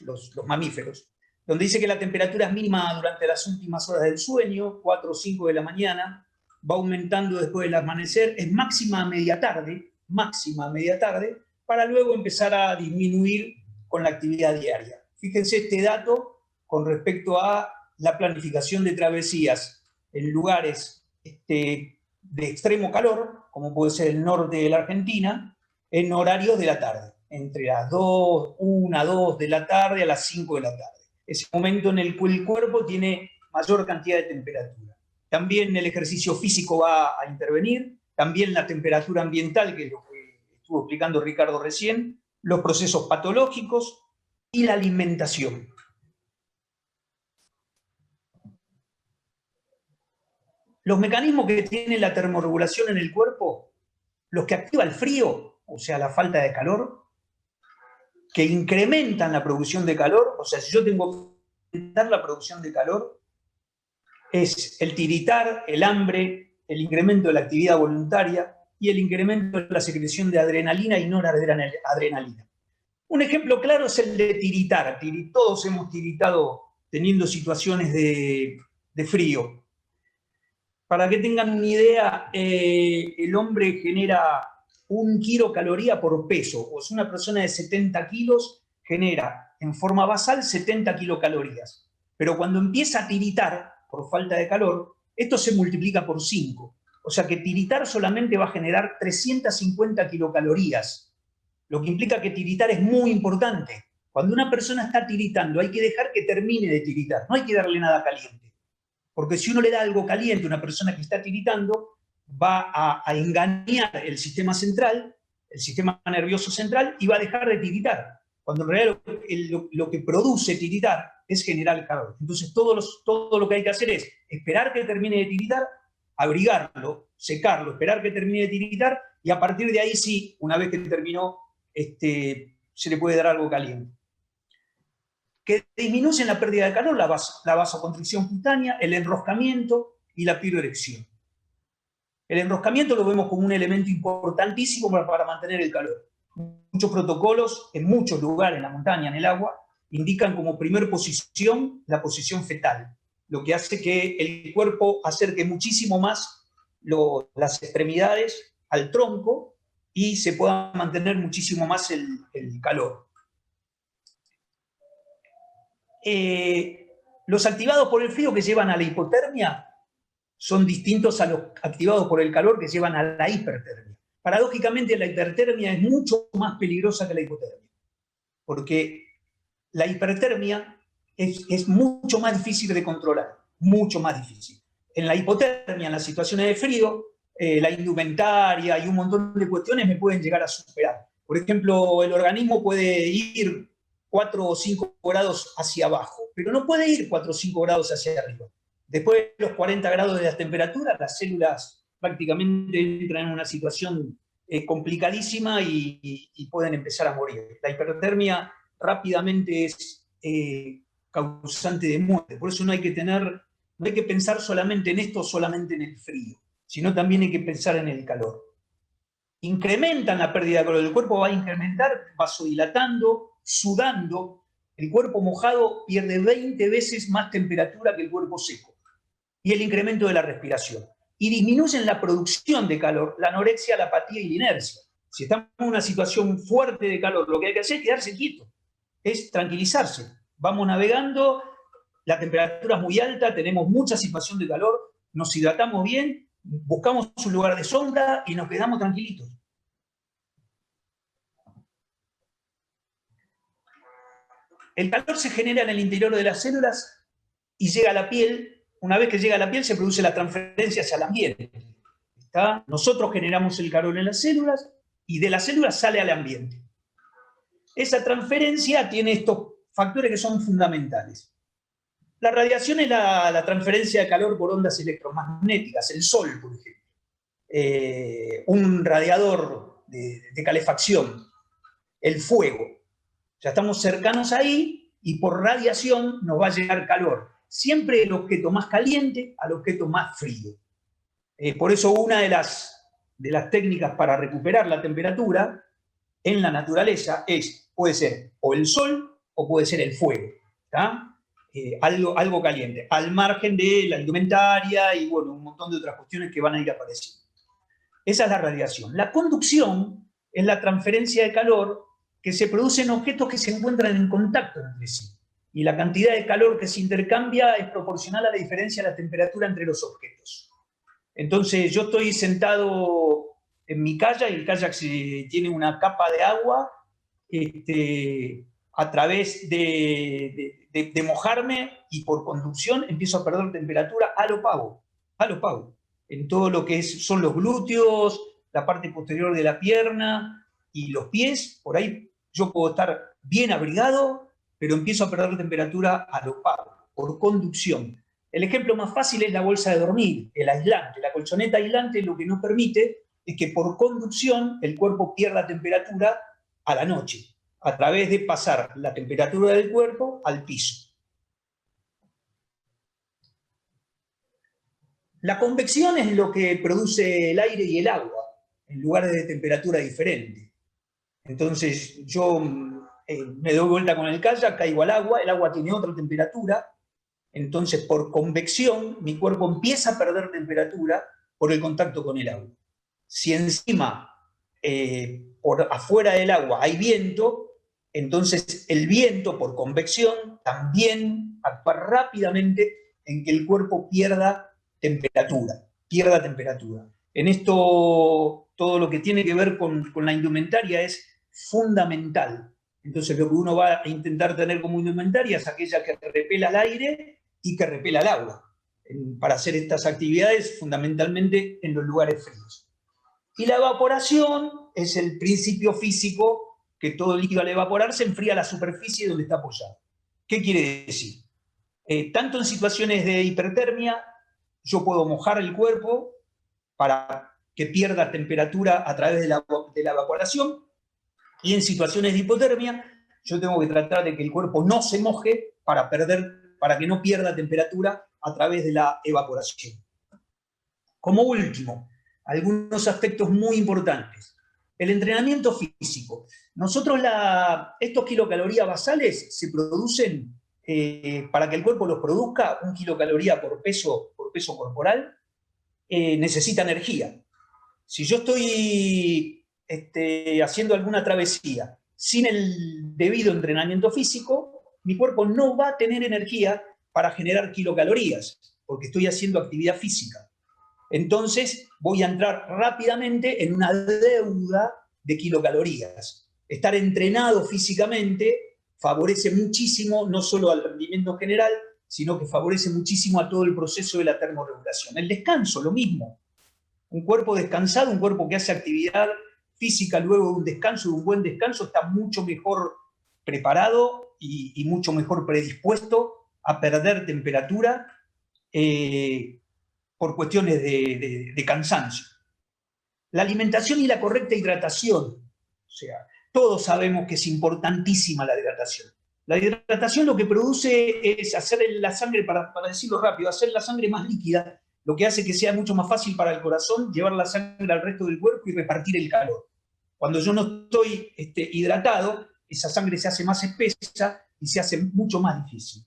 los mamíferos, donde dice que la temperatura es mínima durante las últimas horas del sueño, 4 o 5 de la mañana, va aumentando después del amanecer, es máxima a media tarde, para luego empezar a disminuir con la actividad diaria. Fíjense este dato con respecto a la planificación de travesías en lugares de extremo calor, como puede ser el norte de la Argentina, en horarios de la tarde, entre las 1, 2 de la tarde a las 5 de la tarde. Es el momento en el que el cuerpo tiene mayor cantidad de temperatura. También el ejercicio físico va a intervenir, también la temperatura ambiental, que es lo que estuvo explicando Ricardo recién, los procesos patológicos y la alimentación. Los mecanismos que tiene la termorregulación en el cuerpo, los que activa el frío, o sea, la falta de calor, que incrementan la producción de calor, o sea, si yo tengo que aumentar la producción de calor, es el tiritar, el hambre, el incremento de la actividad voluntaria y el incremento de la secreción de adrenalina y noradrenalina. Un ejemplo claro es el de tiritar. Todos hemos tiritado teniendo situaciones de frío. Para que tengan una idea, el hombre genera 1 kilocaloría por peso. O sea, una persona de 70 kilos genera en forma basal 70 kilocalorías. Pero cuando empieza a tiritar, por falta de calor, esto se multiplica por 5. O sea que tiritar solamente va a generar 350 kilocalorías. Lo que implica que tiritar es muy importante. Cuando una persona está tiritando, hay que dejar que termine de tiritar. No hay que darle nada caliente. Porque si uno le da algo caliente a una persona que está tiritando, va a engañar el sistema central, el sistema nervioso central, y va a dejar de tiritar. Cuando en realidad lo que produce tiritar es generar calor. Entonces todo lo que hay que hacer es esperar que termine de tiritar, abrigarlo, secarlo, esperar que termine de tiritar, y a partir de ahí sí, una vez que terminó, se le puede dar algo caliente. Que disminuyen la pérdida de calor, la vasoconstricción cutánea, el enroscamiento y la piroerección. El enroscamiento lo vemos como un elemento importantísimo para mantener el calor. Muchos protocolos, en muchos lugares, en la montaña, en el agua, indican como primer posición la posición fetal, lo que hace que el cuerpo acerque muchísimo más las extremidades al tronco y se pueda mantener muchísimo más el calor. Los activados por el frío que llevan a la hipotermia son distintos a los activados por el calor que llevan a la hipertermia. Paradójicamente, la hipertermia es mucho más peligrosa que la hipotermia, porque la hipertermia es mucho más difícil de controlar, mucho más difícil. En la hipotermia, en las situaciones de frío, la indumentaria y un montón de cuestiones me pueden llegar a superar. Por ejemplo, el organismo puede ir 4 o 5 grados hacia abajo, pero no puede ir 4 o 5 grados hacia arriba. Después de los 40 grados de la temperatura, las células prácticamente entran en una situación complicadísima y pueden empezar a morir. La hipertermia rápidamente es causante de muerte. Por eso no hay que pensar solamente en esto, solamente en el frío. sino también hay que pensar en el calor. Incrementan la pérdida de calor, el cuerpo va a incrementar vasodilatando, sudando. El cuerpo mojado pierde 20 veces más temperatura que el cuerpo seco. Y el incremento de la respiración. Y disminuyen la producción de calor, la anorexia, la apatía y la inercia. Si estamos en una situación fuerte de calor, lo que hay que hacer es quedarse quieto, es tranquilizarse. Vamos navegando, la temperatura es muy alta, tenemos mucha situación de calor, nos hidratamos bien, buscamos un lugar de sombra y nos quedamos tranquilitos. El calor se genera en el interior de las células y llega a la piel. Una vez que llega a la piel se produce la transferencia hacia el ambiente. ¿Está? Nosotros generamos el calor en las células y de las células sale al ambiente. Esa transferencia tiene estos factores que son fundamentales. La radiación es la transferencia de calor por ondas electromagnéticas, el sol, por ejemplo. Un radiador de calefacción, el fuego. Ya estamos cercanos ahí y por radiación nos va a llegar calor. Siempre el objeto más caliente al objeto más frío. Por eso una de las técnicas para recuperar la temperatura en la naturaleza puede ser o el sol o puede ser el fuego. Algo caliente, al margen de la indumentaria y bueno, un montón de otras cuestiones que van a ir apareciendo. Esa es la radiación. La conducción es la transferencia de calor que se produce en objetos que se encuentran en contacto entre sí. Y la cantidad de calor que se intercambia es proporcional a la diferencia de la temperatura entre los objetos. Entonces yo estoy sentado en mi kayak, y el kayak tiene una capa de agua, a través de mojarme y por conducción empiezo a perder temperatura a lo pavo, en todo lo que son los glúteos, la parte posterior de la pierna y los pies. Por ahí yo puedo estar bien abrigado, pero empiezo a perder temperatura a lo pavo, por conducción. El ejemplo más fácil es la bolsa de dormir, el aislante. La colchoneta aislante lo que nos permite es que por conducción el cuerpo pierda temperatura a la noche, a través de pasar la temperatura del cuerpo al piso. La convección es lo que produce el aire y el agua, en lugares de temperatura diferente. Entonces yo me doy vuelta con el kayak, caigo al agua, el agua tiene otra temperatura, entonces por convección mi cuerpo empieza a perder temperatura por el contacto con el agua. Si encima, por afuera del agua hay viento, entonces el viento por convección también actúa rápidamente en que el cuerpo pierda temperatura. En esto, todo lo que tiene que ver con la indumentaria es fundamental. Entonces lo que uno va a intentar tener como indumentaria es aquella que repela el aire y que repela el agua, para hacer estas actividades fundamentalmente en los lugares fríos. Y la evaporación es el principio físico que todo líquido al evaporar se enfría la superficie donde está apoyado. ¿Qué quiere decir? Tanto en situaciones de hipertermia, yo puedo mojar el cuerpo para que pierda temperatura a través de la evaporación, y en situaciones de hipotermia, yo tengo que tratar de que el cuerpo no se moje para que no pierda temperatura a través de la evaporación. Como último, algunos aspectos muy importantes. El entrenamiento físico. Nosotros estos kilocalorías basales se producen, para que el cuerpo los produzca, 1 kilocaloría por peso corporal, necesita energía. Si yo estoy haciendo alguna travesía sin el debido entrenamiento físico, mi cuerpo no va a tener energía para generar kilocalorías, porque estoy haciendo actividad física. Entonces voy a entrar rápidamente en una deuda de kilocalorías. Estar entrenado físicamente favorece muchísimo, no solo al rendimiento general, sino que favorece muchísimo a todo el proceso de la termorregulación. El descanso, lo mismo. Un cuerpo descansado, un cuerpo que hace actividad física luego de un descanso, de un buen descanso, está mucho mejor preparado y mucho mejor predispuesto a perder temperatura por cuestiones de cansancio. La alimentación y la correcta hidratación. O sea, todos sabemos que es importantísima la hidratación. La hidratación lo que produce es hacer la sangre, para decirlo rápido, hacer la sangre más líquida lo que hace que sea mucho más fácil para el corazón llevar la sangre al resto del cuerpo y repartir el calor. Cuando yo no estoy hidratado, esa sangre se hace más espesa y se hace mucho más difícil.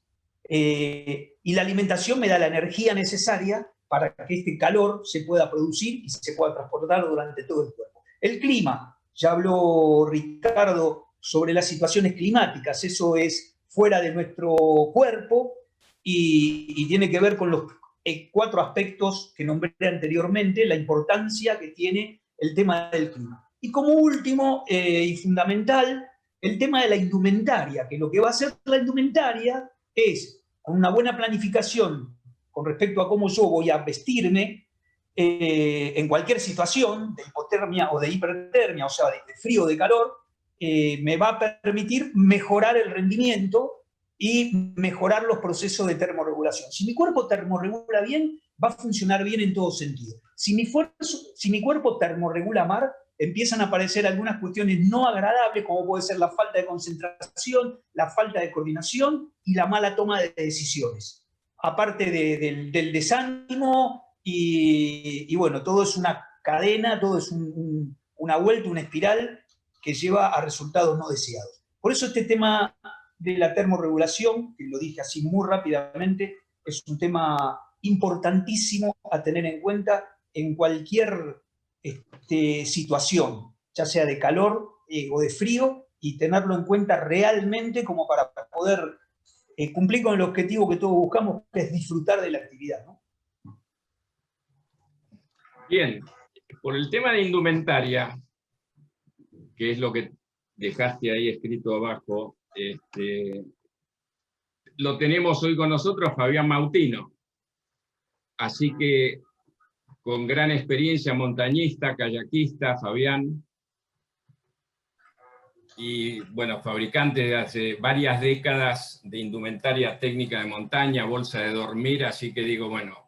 Y la alimentación me da la energía necesaria para que este calor se pueda producir y se pueda transportar durante todo el cuerpo. El clima, ya habló Ricardo sobre las situaciones climáticas, eso es fuera de nuestro cuerpo y tiene que ver con los 4 aspectos que nombré anteriormente, la importancia que tiene el tema del clima. Y como último y fundamental, el tema de la indumentaria, que lo que va a hacer la indumentaria es, con una buena planificación con respecto a cómo yo voy a vestirme en cualquier situación, de hipotermia o de hipertermia, o sea, de frío o de calor, me va a permitir mejorar el rendimiento y mejorar los procesos de termorregulación. Si mi cuerpo termorregula bien, va a funcionar bien en todo sentido. Si mi cuerpo termorregula mal, empiezan a aparecer algunas cuestiones no agradables, como puede ser la falta de concentración, la falta de coordinación y la mala toma de decisiones. Aparte del desánimo y bueno, todo es una cadena, todo es una vuelta, una espiral que lleva a resultados no deseados. Por eso este tema de la termorregulación, que lo dije así muy rápidamente, es un tema importantísimo a tener en cuenta en cualquier situación, ya sea de calor o de frío, y tenerlo en cuenta realmente como para poder cumplir con el objetivo que todos buscamos, que es disfrutar de la actividad, ¿no? Bien, por el tema de indumentaria, que es lo que dejaste ahí escrito abajo, lo tenemos hoy con nosotros Fabián Mautino. Así que, con gran experiencia montañista, kayakista, Fabián, y bueno, fabricante de hace varias décadas de indumentaria técnica de montaña, bolsa de dormir, así que digo, bueno,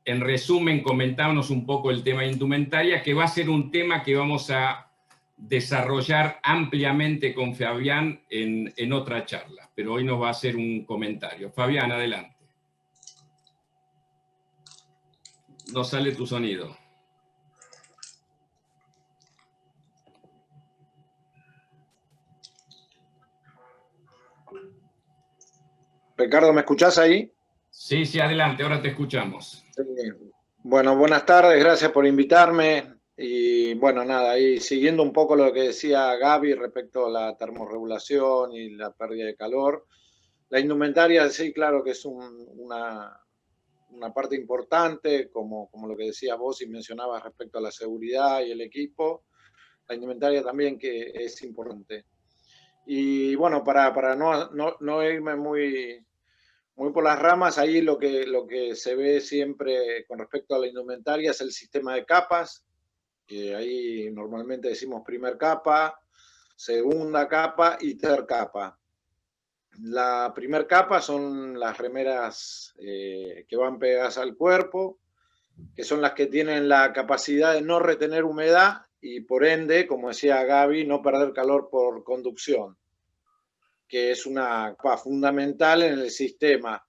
en resumen, comentámonos un poco el tema de indumentaria, que va a ser un tema que vamos a desarrollar ampliamente con Fabián en otra charla, pero hoy nos va a hacer un comentario. Fabián, adelante. No sale tu sonido. Ricardo, ¿me escuchás ahí? Sí, sí, adelante, ahora te escuchamos. Sí. Bueno, buenas tardes, gracias por invitarme. Y bueno, nada, ahí siguiendo un poco lo que decía Gaby respecto a la termorregulación y la pérdida de calor. La indumentaria, sí, claro que es una parte importante, como lo que decías vos y mencionabas respecto a la seguridad y el equipo. La indumentaria también que es importante. Y bueno, para no irme muy por las ramas, ahí lo que se ve siempre con respecto a la indumentaria es el sistema de capas, que ahí normalmente decimos primer capa, segunda capa y tercer capa. La primer capa son las remeras que van pegadas al cuerpo, que son las que tienen la capacidad de no retener humedad y por ende, como decía Gaby, no perder calor por conducción, que es una capa fundamental en el sistema.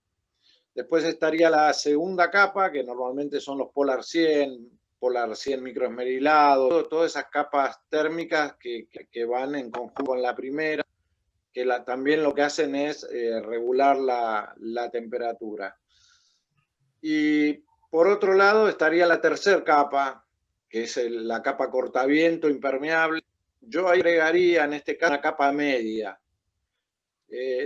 Después estaría la segunda capa, que normalmente son los Polar 100 microesmerilados, todas esas capas térmicas que van en conjunto con la primera, que también lo que hacen es regular la temperatura. Y por otro lado estaría la tercera capa, que es la capa cortaviento impermeable. Yo ahí agregaría en este caso una capa media.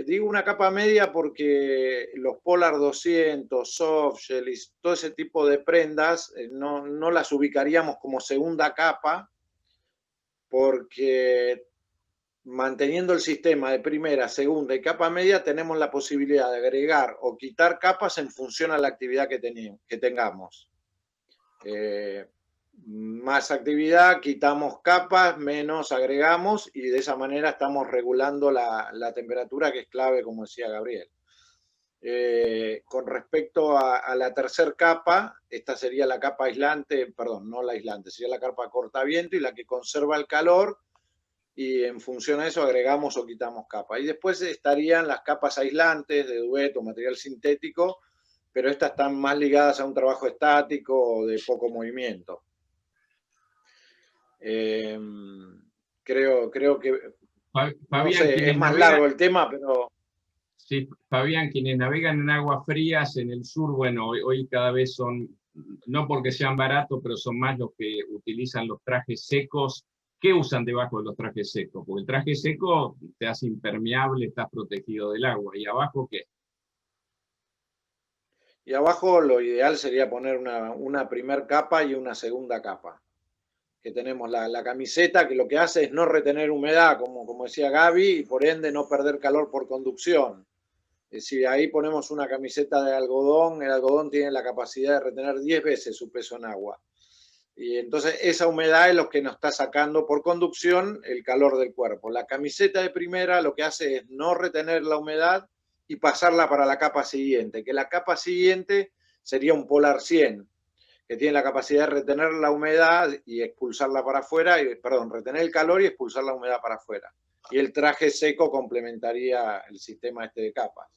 Digo una capa media porque los Polar 200, Softshell y todo ese tipo de prendas no las ubicaríamos como segunda capa, porque manteniendo el sistema de primera, segunda y capa media tenemos la posibilidad de agregar o quitar capas en función a la actividad que tengamos. Más actividad, quitamos capas, menos agregamos y de esa manera estamos regulando la temperatura, que es clave, como decía Gabriel. Con respecto a la tercera capa, esta sería la capa aislante, perdón, no la aislante, sería la capa cortaviento y la que conserva el calor, y en función a eso agregamos o quitamos capa. Y después estarían las capas aislantes de dueto o material sintético, pero estas están más ligadas a un trabajo estático o de poco movimiento. Creo que, Fabián, no sé, es más largo el tema, pero... Sí, Fabián, quienes navegan en aguas frías en el sur, bueno, hoy cada vez son, no porque sean baratos, pero son más los que utilizan los trajes secos. ¿Qué usan debajo de los trajes secos? Porque el traje seco te hace impermeable, estás protegido del agua. ¿Y abajo qué? Y abajo lo ideal sería poner una primer capa y una segunda capa. Que tenemos la camiseta, que lo que hace es no retener humedad, como decía Gaby, y por ende no perder calor por conducción. Es decir, ahí ponemos una camiseta de algodón, el algodón tiene la capacidad de retener 10 veces su peso en agua. Y entonces esa humedad es lo que nos está sacando por conducción el calor del cuerpo. La camiseta de primera lo que hace es no retener la humedad y pasarla para la capa siguiente, que la capa siguiente sería un Polar 100, que tiene la capacidad de retener la humedad y expulsarla para afuera, retener el calor y expulsar la humedad para afuera. Y el traje seco complementaría el sistema este de capas.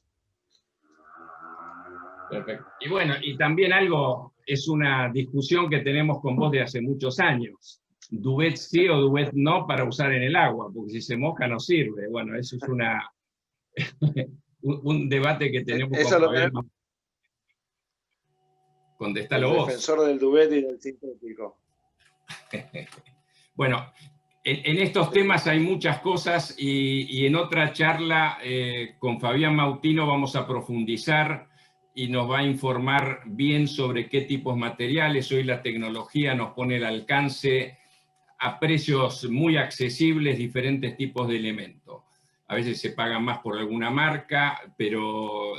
Perfecto. Y bueno, y también algo, es una discusión que tenemos con vos de hace muchos años. Duvet sí o duvet no para usar en el agua, porque si se moja no sirve. Bueno, eso es un debate que tenemos eso con Fabián. Contestalo vos. El defensor del duvet y del sintético. Bueno, en estos temas hay muchas cosas y en otra charla con Fabián Mautino vamos a profundizar y nos va a informar bien sobre qué tipos materiales. Hoy la tecnología nos pone al alcance a precios muy accesibles diferentes tipos de elementos. A veces se paga más por alguna marca, pero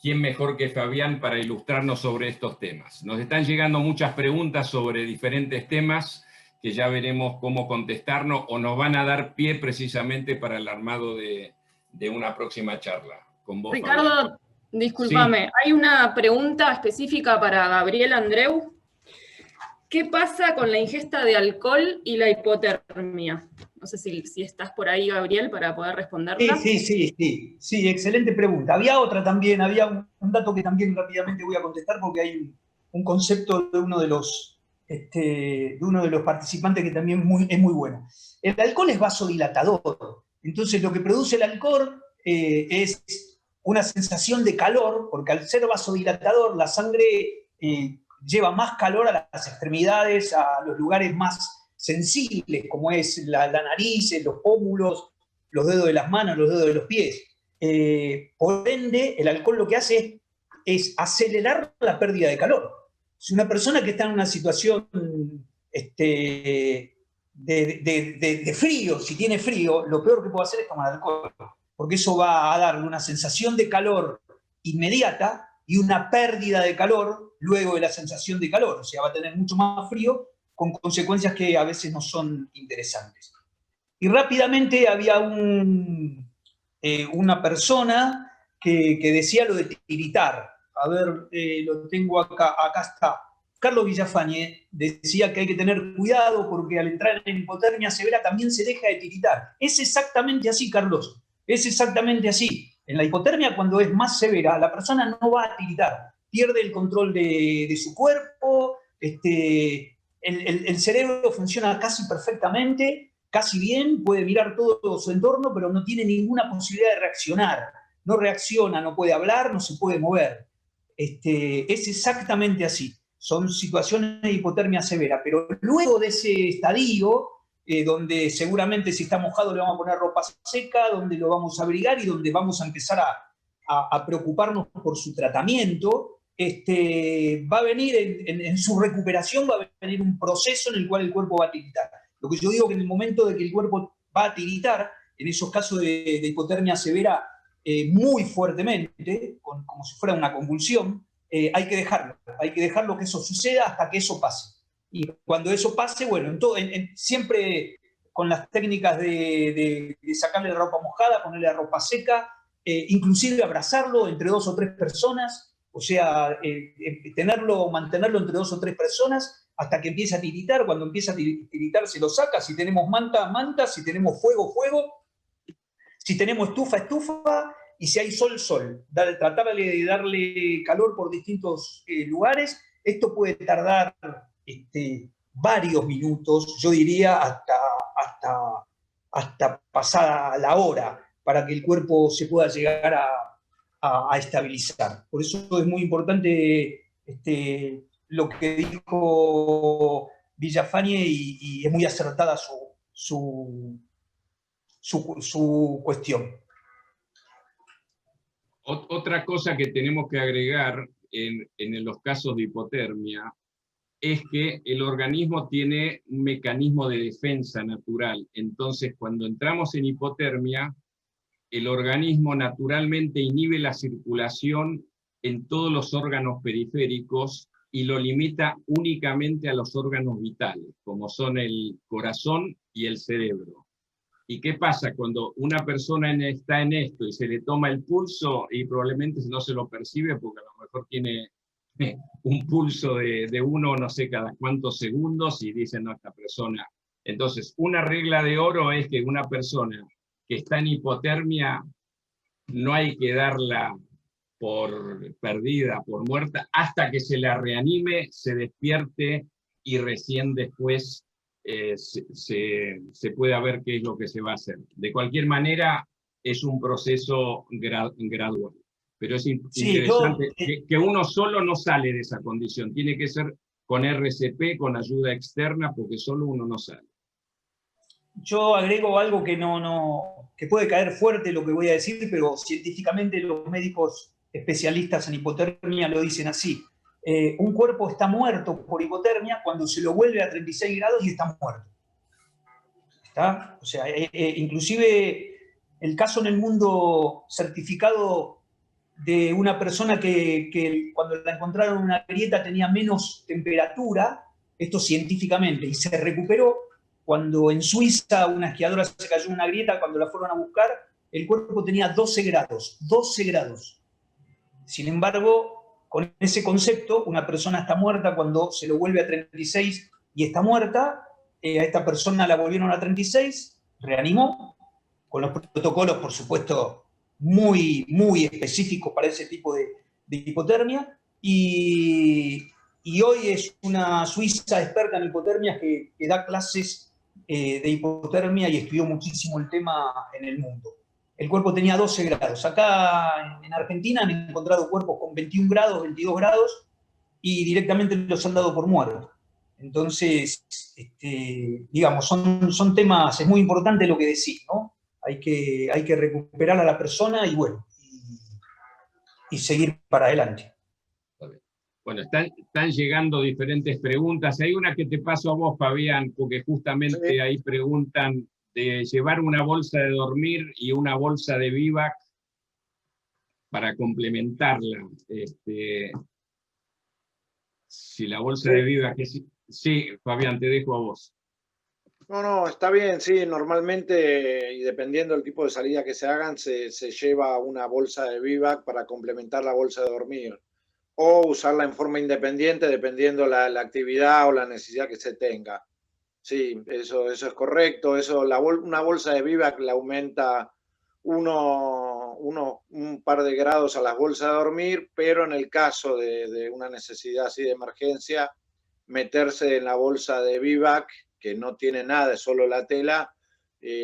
¿quién mejor que Fabián para ilustrarnos sobre estos temas? Nos están llegando muchas preguntas sobre diferentes temas que ya veremos cómo contestarnos o nos van a dar pie precisamente para el armado de una próxima charla. Con vos, Ricardo, Fabián. discúlpame, sí. Hay una pregunta específica para Gabriel Andreu. ¿Qué pasa con la ingesta de alcohol y la hipotermia? No sé si estás por ahí, Gabriel, para poder responderla. Sí, excelente pregunta. Había otra también, había un dato que también rápidamente voy a contestar porque hay un concepto de uno de los participantes que también es muy bueno. El alcohol es vasodilatador, entonces lo que produce el alcohol es una sensación de calor, porque al ser vasodilatador la sangre lleva más calor a las extremidades, a los lugares más sensibles, como es la nariz, los pómulos, los dedos de las manos, los dedos de los pies. Por ende, el alcohol lo que hace es acelerar la pérdida de calor. Si una persona que está en una situación de frío, si tiene frío, lo peor que puede hacer es tomar alcohol, porque eso va a darle una sensación de calor inmediata y una pérdida de calor luego de la sensación de calor. O sea, va a tener mucho más frío con consecuencias que a veces no son interesantes. Y rápidamente había una persona que decía lo de tiritar. A ver, lo tengo acá está. Carlos Villafañe decía que hay que tener cuidado porque al entrar en hipotermia severa también se deja de tiritar. Es exactamente así, Carlos. Es exactamente así. En la hipotermia, cuando es más severa, la persona no va a tiritar. Pierde el control de su cuerpo, el cerebro funciona casi perfectamente, casi bien, puede mirar todo su entorno, pero no tiene ninguna posibilidad de reaccionar. No reacciona, no puede hablar, no se puede mover. Es exactamente así. Son situaciones de hipotermia severa, pero luego de ese estadio, donde seguramente si está mojado le vamos a poner ropa seca, donde lo vamos a abrigar y donde vamos a empezar a preocuparnos por su tratamiento, va a venir en su recuperación, va a venir un proceso en el cual el cuerpo va a tiritar. Lo que yo digo que en el momento de que el cuerpo va a tiritar, en esos casos de hipotermia severa muy fuertemente, como si fuera una convulsión, hay que dejarlo que eso suceda hasta que eso pase. Y cuando eso pase, bueno, siempre con las técnicas de sacarle la ropa mojada, ponerle la ropa seca, inclusive abrazarlo entre 2 o 3 personas, o sea, mantenerlo entre 2 o 3 personas hasta que empiece a tiritar. Cuando empieza a tiritar se lo saca. Si tenemos manta, si tenemos fuego, si tenemos estufa, y si hay sol, sol. Tratar de darle calor por distintos lugares. Esto puede tardar varios minutos, yo diría hasta pasada la hora, para que el cuerpo se pueda llegar a estabilizar. Por eso es muy importante lo que dijo Villafañe y es muy acertada su cuestión. Otra cosa que tenemos que agregar en los casos de hipotermia es que el organismo tiene un mecanismo de defensa natural. Entonces, cuando entramos en hipotermia, el organismo naturalmente inhibe la circulación en todos los órganos periféricos y lo limita únicamente a los órganos vitales, como son el corazón y el cerebro. ¿Y qué pasa? Cuando una persona está en esto y se le toma el pulso, y probablemente no se lo percibe porque a lo mejor tiene un pulso de uno, no sé cada cuántos segundos, y dicen, no, esta persona. Entonces, una regla de oro es que una persona que está en hipotermia no hay que darla por perdida, por muerta, hasta que se la reanime, se despierte y recién después se pueda ver qué es lo que se va a hacer. De cualquier manera, es un proceso gradual. Pero es interesante que uno solo no sale de esa condición, tiene que ser con RCP, con ayuda externa, porque solo uno no sale. Yo agrego algo que puede caer fuerte lo que voy a decir, pero científicamente los médicos especialistas en hipotermia lo dicen así. Un cuerpo está muerto por hipotermia cuando se lo vuelve a 36 grados y está muerto. ¿Está? O sea, inclusive el caso en el mundo certificado de una persona que cuando la encontraron en una grieta tenía menos temperatura, esto científicamente, y se recuperó. Cuando en Suiza una esquiadora se cayó en una grieta, cuando la fueron a buscar, el cuerpo tenía 12 grados, 12 grados. Sin embargo, con ese concepto, una persona está muerta cuando se lo vuelve a 36 y está muerta. A esta persona la volvieron a 36, reanimó, con los protocolos, por supuesto, muy, muy específicos para ese tipo de hipotermia. Y hoy es una suiza experta en hipotermia que da clases de hipotermia y estudió muchísimo el tema en el mundo. El cuerpo tenía 12 grados. Acá en Argentina han encontrado cuerpos con 21 grados, 22 grados, y directamente los han dado por muertos. Entonces, digamos, son temas, es muy importante lo que decís, ¿no? Hay que recuperar a la persona y bueno, y seguir para adelante. Bueno, están llegando diferentes preguntas. Hay una que te paso a vos, Fabián, porque justamente sí. Ahí preguntan de llevar una bolsa de dormir y una bolsa de vivac para complementarla. Si la bolsa de vivac es... Sí, Fabián, te dejo a vos. No, está bien, sí, normalmente, y dependiendo del tipo de salida que se hagan, se lleva una bolsa de vivac para complementar la bolsa de dormir, o usarla en forma independiente, dependiendo la actividad o la necesidad que se tenga. Sí, eso es correcto. Una bolsa de vivac le aumenta un par de grados a las bolsas de dormir, pero en el caso de una necesidad así de emergencia, meterse en la bolsa de vivac, que no tiene nada, es solo la tela,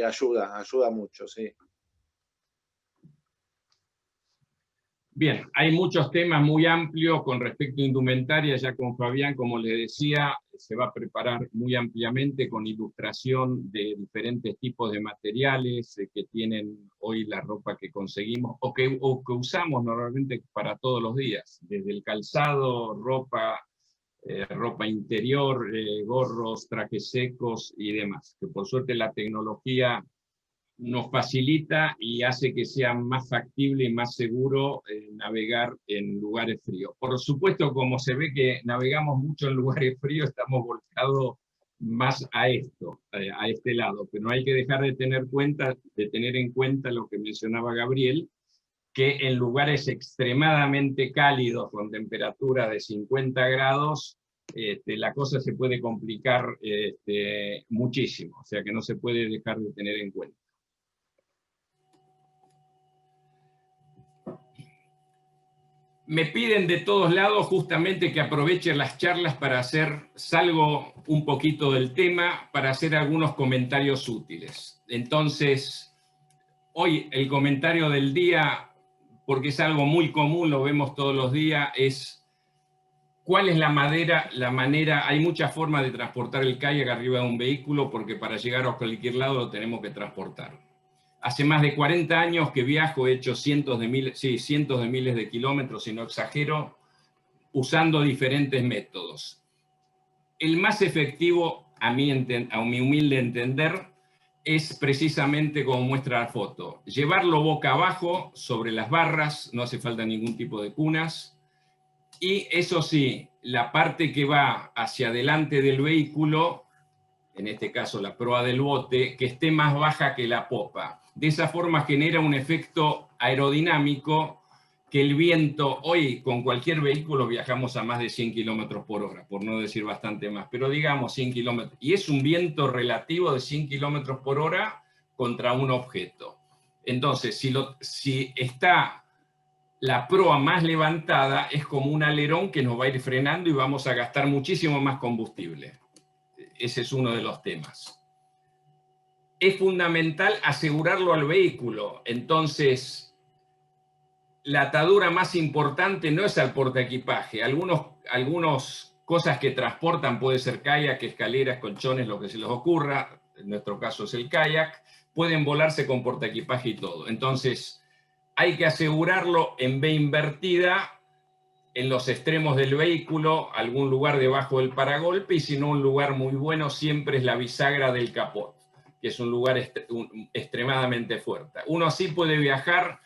ayuda mucho, sí. Bien, hay muchos temas muy amplios con respecto a indumentaria, ya con Fabián, como le decía, se va a preparar muy ampliamente con ilustración de diferentes tipos de materiales que tienen hoy la ropa que conseguimos o que usamos normalmente para todos los días, desde el calzado, ropa interior, gorros, trajes secos y demás, que por suerte la tecnología nos facilita y hace que sea más factible y más seguro navegar en lugares fríos. Por supuesto, como se ve que navegamos mucho en lugares fríos, estamos volcados más a esto, a este lado, pero no hay que dejar de tener en cuenta lo que mencionaba Gabriel, que en lugares extremadamente cálidos, con temperatura de 50 grados, la cosa se puede complicar muchísimo, o sea que no se puede dejar de tener en cuenta. Me piden de todos lados justamente que aproveche las charlas para salgo un poquito del tema, para hacer algunos comentarios útiles. Entonces, hoy el comentario del día, porque es algo muy común, lo vemos todos los días, es ¿cuál es la manera? Hay muchas formas de transportar el kayak arriba de un vehículo, porque para llegar a cualquier lado lo tenemos que transportar. Hace más de 40 años que viajo, he hecho cientos de miles de kilómetros, si no exagero, usando diferentes métodos. El más efectivo, a mi humilde entender, es precisamente como muestra la foto. Llevarlo boca abajo sobre las barras, no hace falta ningún tipo de cunas. Y eso sí, la parte que va hacia adelante del vehículo, en este caso la proa del bote, que esté más baja que la popa. De esa forma genera un efecto aerodinámico que el viento, hoy con cualquier vehículo viajamos a más de 100 kilómetros por hora, por no decir bastante más, pero digamos 100 kilómetros. Y es un viento relativo de 100 kilómetros por hora contra un objeto. Entonces, si está la proa más levantada, es como un alerón que nos va a ir frenando y vamos a gastar muchísimo más combustible. Ese es uno de los temas. Es fundamental asegurarlo al vehículo. Entonces, la atadura más importante no es al portaequipaje. Algunas cosas que transportan, puede ser kayak, escaleras, colchones, lo que se les ocurra. En nuestro caso es el kayak. Pueden volarse con portaequipaje y todo. Entonces, hay que asegurarlo en V invertida, en los extremos del vehículo, algún lugar debajo del paragolpe, y si no, un lugar muy bueno siempre es la bisagra del capot, que es un lugar extremadamente fuerte. Uno así puede viajar.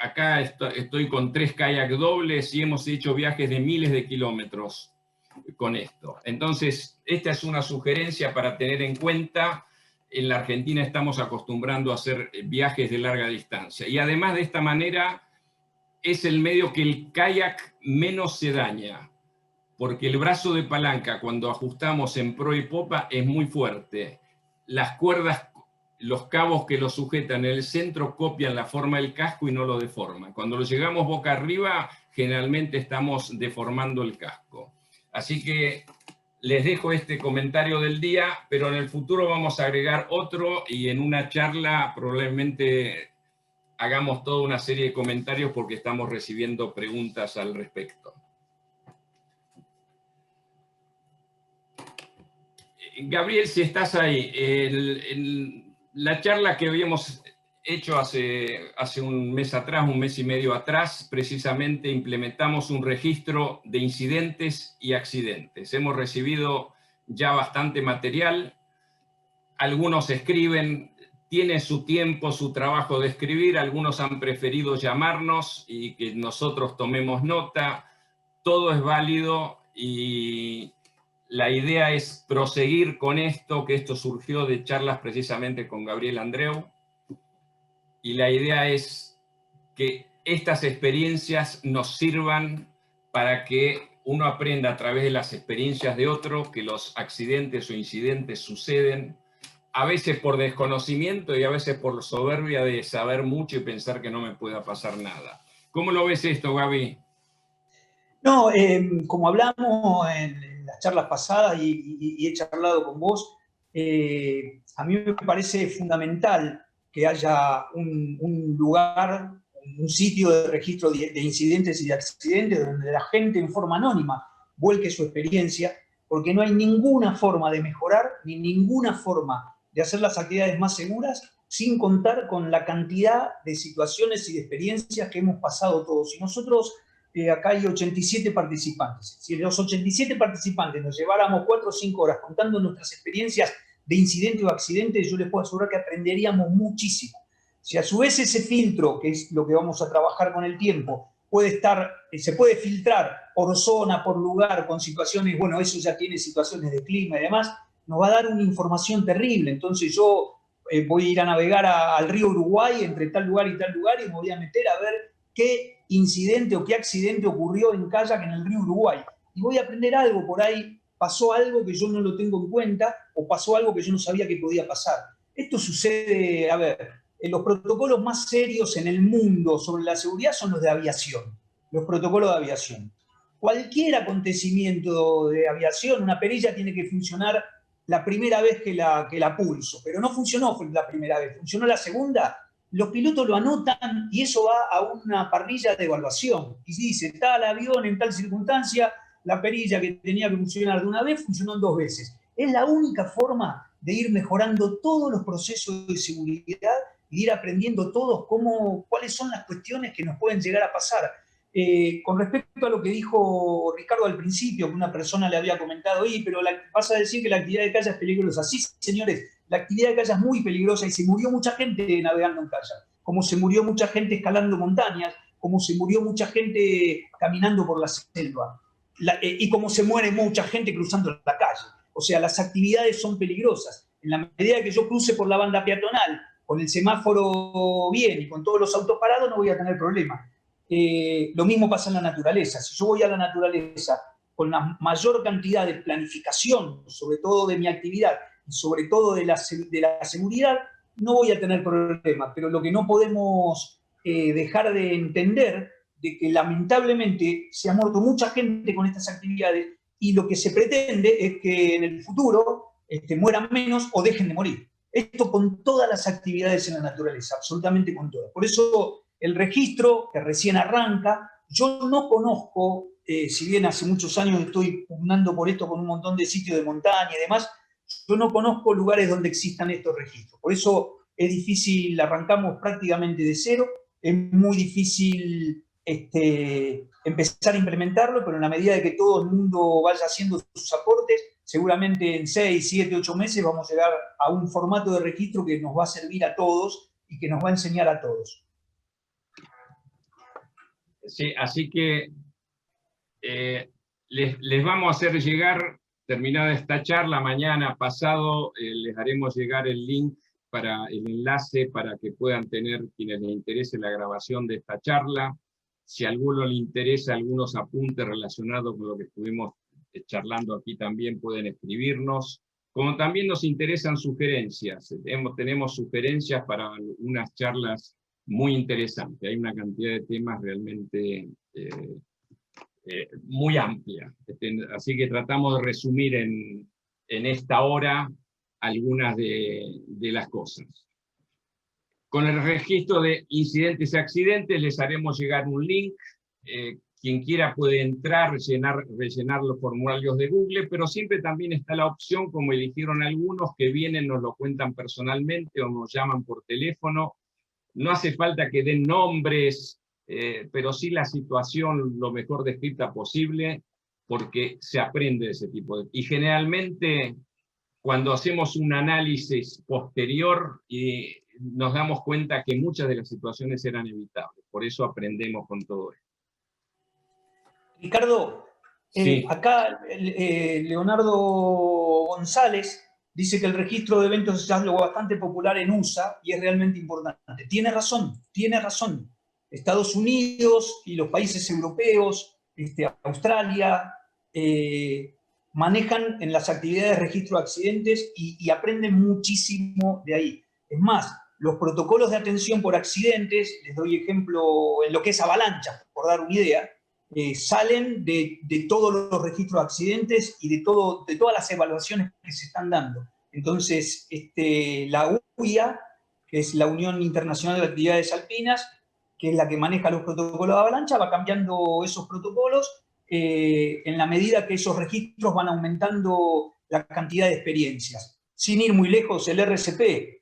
Acá estoy con 3 kayak dobles y hemos hecho viajes de miles de kilómetros con esto. Entonces, esta es una sugerencia para tener en cuenta. En la Argentina estamos acostumbrando a hacer viajes de larga distancia. Y además, de esta manera, es el medio que el kayak menos se daña, porque el brazo de palanca, cuando ajustamos en proa y popa, es muy fuerte. Las cuerdas, los cabos que lo sujetan en el centro copian la forma del casco y no lo deforman. Cuando lo llegamos boca arriba, generalmente estamos deformando el casco. Así que les dejo este comentario del día, pero en el futuro vamos a agregar otro y en una charla probablemente hagamos toda una serie de comentarios porque estamos recibiendo preguntas al respecto. Gabriel, si estás ahí, la charla que habíamos hecho hace un mes atrás, un mes y medio atrás, precisamente implementamos un registro de incidentes y accidentes. Hemos recibido ya bastante material, algunos escriben, tiene su tiempo, su trabajo de escribir, algunos han preferido llamarnos y que nosotros tomemos nota, todo es válido y la idea es proseguir con esto, que esto surgió de charlas precisamente con Gabriel Andreu, y la idea es que estas experiencias nos sirvan para que uno aprenda a través de las experiencias de otro que los accidentes o incidentes suceden, a veces por desconocimiento y a veces por soberbia de saber mucho y pensar que no me pueda pasar nada. ¿Cómo lo ves esto, Gaby? No, como hablamos en las charlas pasadas y he charlado con vos, a mí me parece fundamental que haya un lugar, un sitio de registro de incidentes y de accidentes donde la gente en forma anónima vuelque su experiencia, porque no hay ninguna forma de mejorar ni ninguna forma de hacer las actividades más seguras sin contar con la cantidad de situaciones y de experiencias que hemos pasado todos. Y nosotros, acá hay 87 participantes. Si los 87 participantes nos lleváramos 4 o 5 horas contando nuestras experiencias de incidente o accidente, yo les puedo asegurar que aprenderíamos muchísimo. Si a su vez ese filtro, que es lo que vamos a trabajar con el tiempo, se puede filtrar por zona, por lugar, con situaciones, bueno, eso ya tiene situaciones de clima y demás, nos va a dar una información terrible. Entonces yo voy a ir a navegar al río Uruguay entre tal lugar y me voy a meter a ver qué incidente o qué accidente ocurrió en kayak en el río Uruguay. Y voy a aprender algo por ahí. Pasó algo que yo no lo tengo en cuenta o pasó algo que yo no sabía que podía pasar. Esto sucede, a ver, los protocolos más serios en el mundo sobre la seguridad son los de aviación. los protocolos de aviación. Cualquier acontecimiento de aviación, una perilla tiene que funcionar la primera vez que la pulso, pero no funcionó la primera vez, funcionó la segunda, los pilotos lo anotan y eso va a una parrilla de evaluación. Y dice, tal avión en tal circunstancia, la perilla que tenía que funcionar de una vez funcionó en 2 veces. Es la única forma de ir mejorando todos los procesos de seguridad y ir aprendiendo todos cuáles son las cuestiones que nos pueden llegar a pasar. Con respecto a lo que dijo Ricardo al principio, que una persona le había comentado, pero vas a decir que la actividad de kayak es peligrosa. Sí, señores, la actividad de kayak es muy peligrosa y se murió mucha gente navegando en kayak, como se murió mucha gente escalando montañas, como se murió mucha gente caminando por la selva, y como se muere mucha gente cruzando la calle. O sea, las actividades son peligrosas. En la medida que yo cruce por la banda peatonal, con el semáforo bien y con todos los autos parados, no voy a tener problema. Lo mismo pasa en la naturaleza. Si yo voy a la naturaleza con la mayor cantidad de planificación, sobre todo de mi actividad y sobre todo de la seguridad, no voy a tener problema. Pero lo que no podemos dejar de entender de que lamentablemente se ha muerto mucha gente con estas actividades y lo que se pretende es que en el futuro mueran menos o dejen de morir. Esto con todas las actividades en la naturaleza, absolutamente con todas. Por eso el registro, que recién arranca, yo no conozco, si bien hace muchos años estoy pugnando por esto con un montón de sitios de montaña y demás, yo no conozco lugares donde existan estos registros. Por eso es difícil, arrancamos prácticamente de cero, es muy difícil empezar a implementarlo, pero en la medida de que todo el mundo vaya haciendo sus aportes, seguramente en 6, 7, 8 meses vamos a llegar a un formato de registro que nos va a servir a todos y que nos va a enseñar a todos. Sí, así que les vamos a hacer llegar, terminada esta charla, mañana pasado les haremos llegar el link para el enlace para que puedan tener, quienes les interese la grabación de esta charla. Si a alguno le interesa algunos apuntes relacionados con lo que estuvimos charlando aquí también pueden escribirnos. Como también nos interesan sugerencias, tenemos sugerencias para unas charlas muy interesantes. Hay una cantidad de temas realmente muy amplia. Así que tratamos de resumir en esta hora algunas de las cosas. Con el registro de incidentes y accidentes les haremos llegar un link. Quien quiera puede entrar, rellenar los formularios de Google, pero siempre también está la opción, como eligieron algunos, que vienen, nos lo cuentan personalmente o nos llaman por teléfono. No hace falta que den nombres, pero sí la situación lo mejor descrita posible, porque se aprende de ese tipo de... Y generalmente, cuando hacemos un análisis posterior, nos damos cuenta que muchas de las situaciones eran evitables. Por eso aprendemos con todo esto. Ricardo, sí. Acá Leonardo González dice que el registro de eventos es algo bastante popular en USA y es realmente importante. Tiene razón, tiene razón. Estados Unidos y los países europeos, Australia, manejan en las actividades de registro de accidentes y aprenden muchísimo de ahí. Es más, los protocolos de atención por accidentes, les doy ejemplo en lo que es avalancha, por dar una idea, salen de todos los registros de accidentes y de todas las evaluaciones que se están dando. Entonces, la UIA, que es la Unión Internacional de Actividades Alpinas, que es la que maneja los protocolos de avalancha, va cambiando esos protocolos en la medida que esos registros van aumentando la cantidad de experiencias. Sin ir muy lejos, el RCP.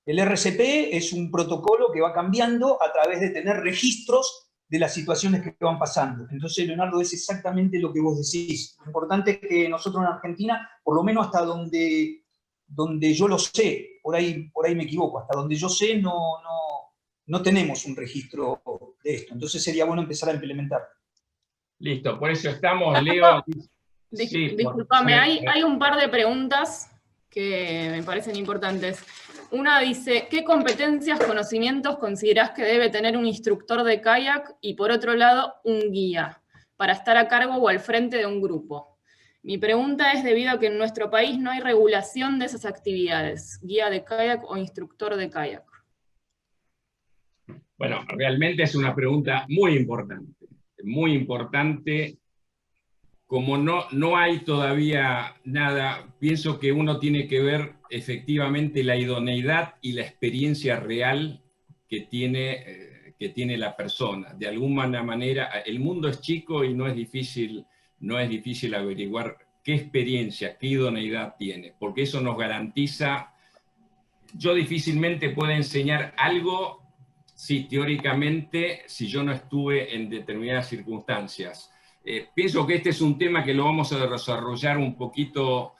El RCP es un protocolo que va cambiando a través de tener registros de las situaciones que van pasando. Entonces, Leonardo, es exactamente lo que vos decís. Lo importante es que nosotros en Argentina, por lo menos hasta donde yo lo sé, por ahí me equivoco, hasta donde yo sé no tenemos un registro de esto. Entonces sería bueno empezar a implementarlo. Listo, por eso estamos, Leo. Sí, disculpame, hay un par de preguntas que me parecen importantes. Una dice, ¿qué competencias, conocimientos considerás que debe tener un instructor de kayak y, por otro lado, un guía para estar a cargo o al frente de un grupo? Mi pregunta es debido a que en nuestro país no hay regulación de esas actividades, guía de kayak o instructor de kayak. Bueno, realmente es una pregunta muy importante. muy importante. Como no hay todavía nada, pienso que uno tiene que ver efectivamente la idoneidad y la experiencia real que tiene la persona. De alguna manera, el mundo es chico y no es difícil averiguar qué experiencia, qué idoneidad tiene, porque eso nos garantiza. Yo difícilmente puedo enseñar algo, si teóricamente, si yo no estuve en determinadas circunstancias. Pienso que este es un tema que lo vamos a desarrollar un poquito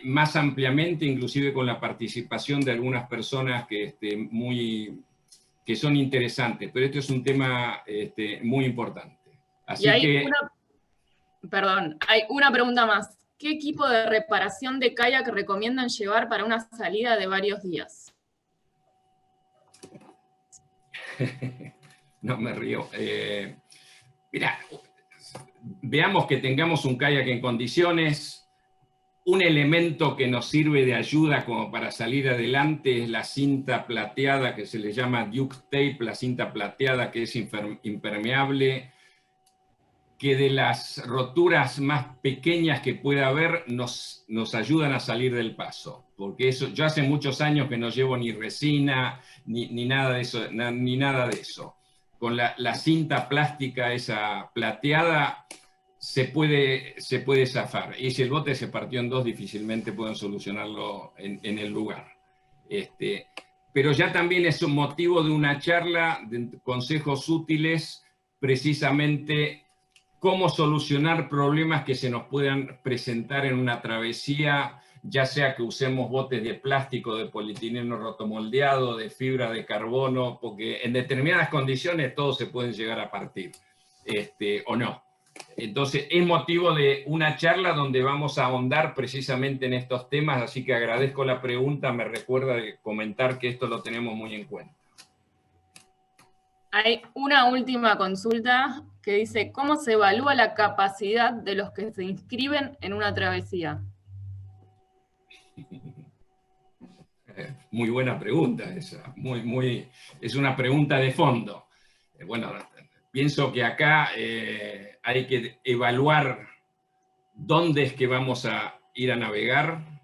más ampliamente, inclusive con la participación de algunas personas que son interesantes, pero este es un tema muy importante. Así que... hay una pregunta más. ¿Qué equipo de reparación de kayak recomiendan llevar para una salida de varios días? No me río. Mira, veamos que tengamos un kayak en condiciones. Un elemento que nos sirve de ayuda como para salir adelante es la cinta plateada, que se le llama Duct Tape, la cinta plateada que es impermeable, que de las roturas más pequeñas que pueda haber nos ayudan a salir del paso. Porque eso, yo hace muchos años que no llevo ni resina, ni nada de eso. Con la cinta plástica esa plateada se puede zafar. Y si el bote se partió en dos, difícilmente pueden solucionarlo en el lugar. Pero ya también es un motivo de una charla de consejos útiles, precisamente cómo solucionar problemas que se nos puedan presentar en una travesía, ya sea que usemos botes de plástico, de polietileno rotomoldeado, de fibra de carbono, porque en determinadas condiciones todos se pueden llegar a partir, o no. Entonces, es motivo de una charla donde vamos a ahondar precisamente en estos temas, así que agradezco la pregunta, me recuerda de comentar que esto lo tenemos muy en cuenta. Hay una última consulta que dice, ¿cómo se evalúa la capacidad de los que se inscriben en una travesía? Muy buena pregunta esa, es una pregunta de fondo. Bueno, pienso que acá hay que evaluar dónde es que vamos a ir a navegar,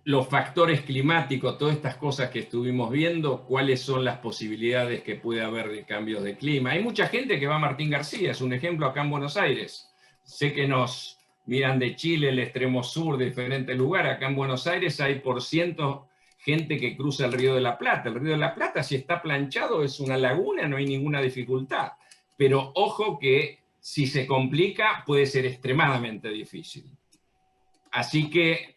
los factores climáticos, todas estas cosas que estuvimos viendo, cuáles son las posibilidades que puede haber de cambios de clima. Hay mucha gente que va a Martín García, es un ejemplo acá en Buenos Aires. Sé que nos miran de Chile, el extremo sur, de diferentes lugares. Acá en Buenos Aires hay por ciento gente que cruza el Río de la Plata. El Río de la Plata, si está planchado, es una laguna, no hay ninguna dificultad. Pero ojo que si se complica, puede ser extremadamente difícil. Así que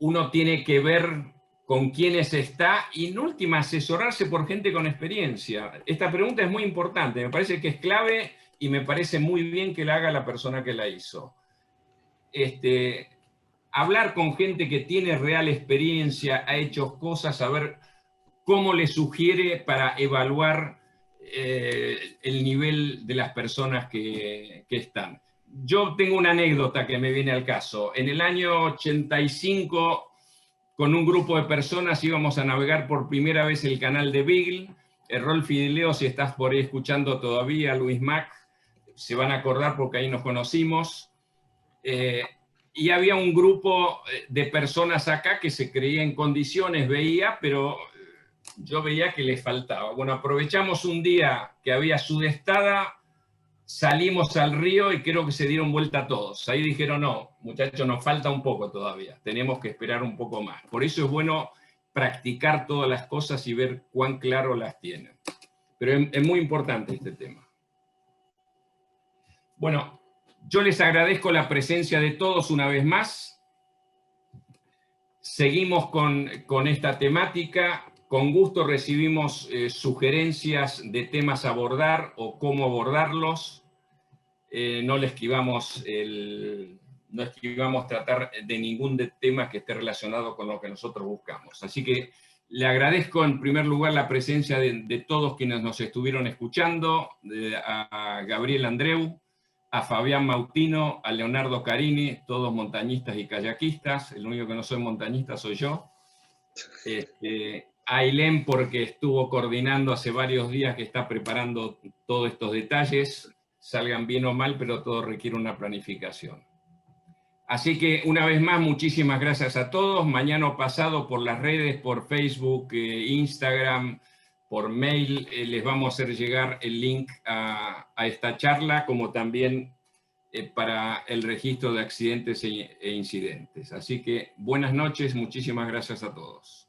uno tiene que ver con quiénes está y en última asesorarse por gente con experiencia. Esta pregunta es muy importante, me parece que es clave y me parece muy bien que la haga la persona que la hizo. Hablar con gente que tiene real experiencia, ha hecho cosas, saber cómo le sugiere para evaluar el nivel de las personas que están. Yo tengo una anécdota que me viene al caso. En el año 85, con un grupo de personas íbamos a navegar por primera vez el canal de Beagle. Rolfi y Leo, si estás por ahí escuchando todavía, Luis Mac, se van a acordar porque ahí nos conocimos. Y había un grupo de personas acá que se creía en condiciones, veía, pero yo veía que les faltaba. Bueno, aprovechamos un día que había sudestada, salimos al río y creo que se dieron vuelta todos. Ahí dijeron, no, muchachos, nos falta un poco todavía, tenemos que esperar un poco más. Por eso es bueno practicar todas las cosas y ver cuán claro las tienen. Pero es muy importante este tema. Bueno, yo les agradezco la presencia de todos una vez más. Seguimos con esta temática. Con gusto recibimos sugerencias de temas a abordar o cómo abordarlos. No esquivamos tratar de ningún tema que esté relacionado con lo que nosotros buscamos. Así que le agradezco en primer lugar la presencia de todos quienes nos estuvieron escuchando, a Gabriel Andreu, a Fabián Mautino, a Leonardo Carini, todos montañistas y kayakistas. El único que no soy montañista soy yo. A Ailén, porque estuvo coordinando hace varios días, que está preparando todos estos detalles. salgan bien o mal, pero todo requiere una planificación. Así que una vez más, muchísimas gracias a todos. Mañana o pasado por las redes, por Facebook, Instagram, por mail, les vamos a hacer llegar el link a esta charla, como también para el registro de accidentes e incidentes. Así que buenas noches, muchísimas gracias a todos.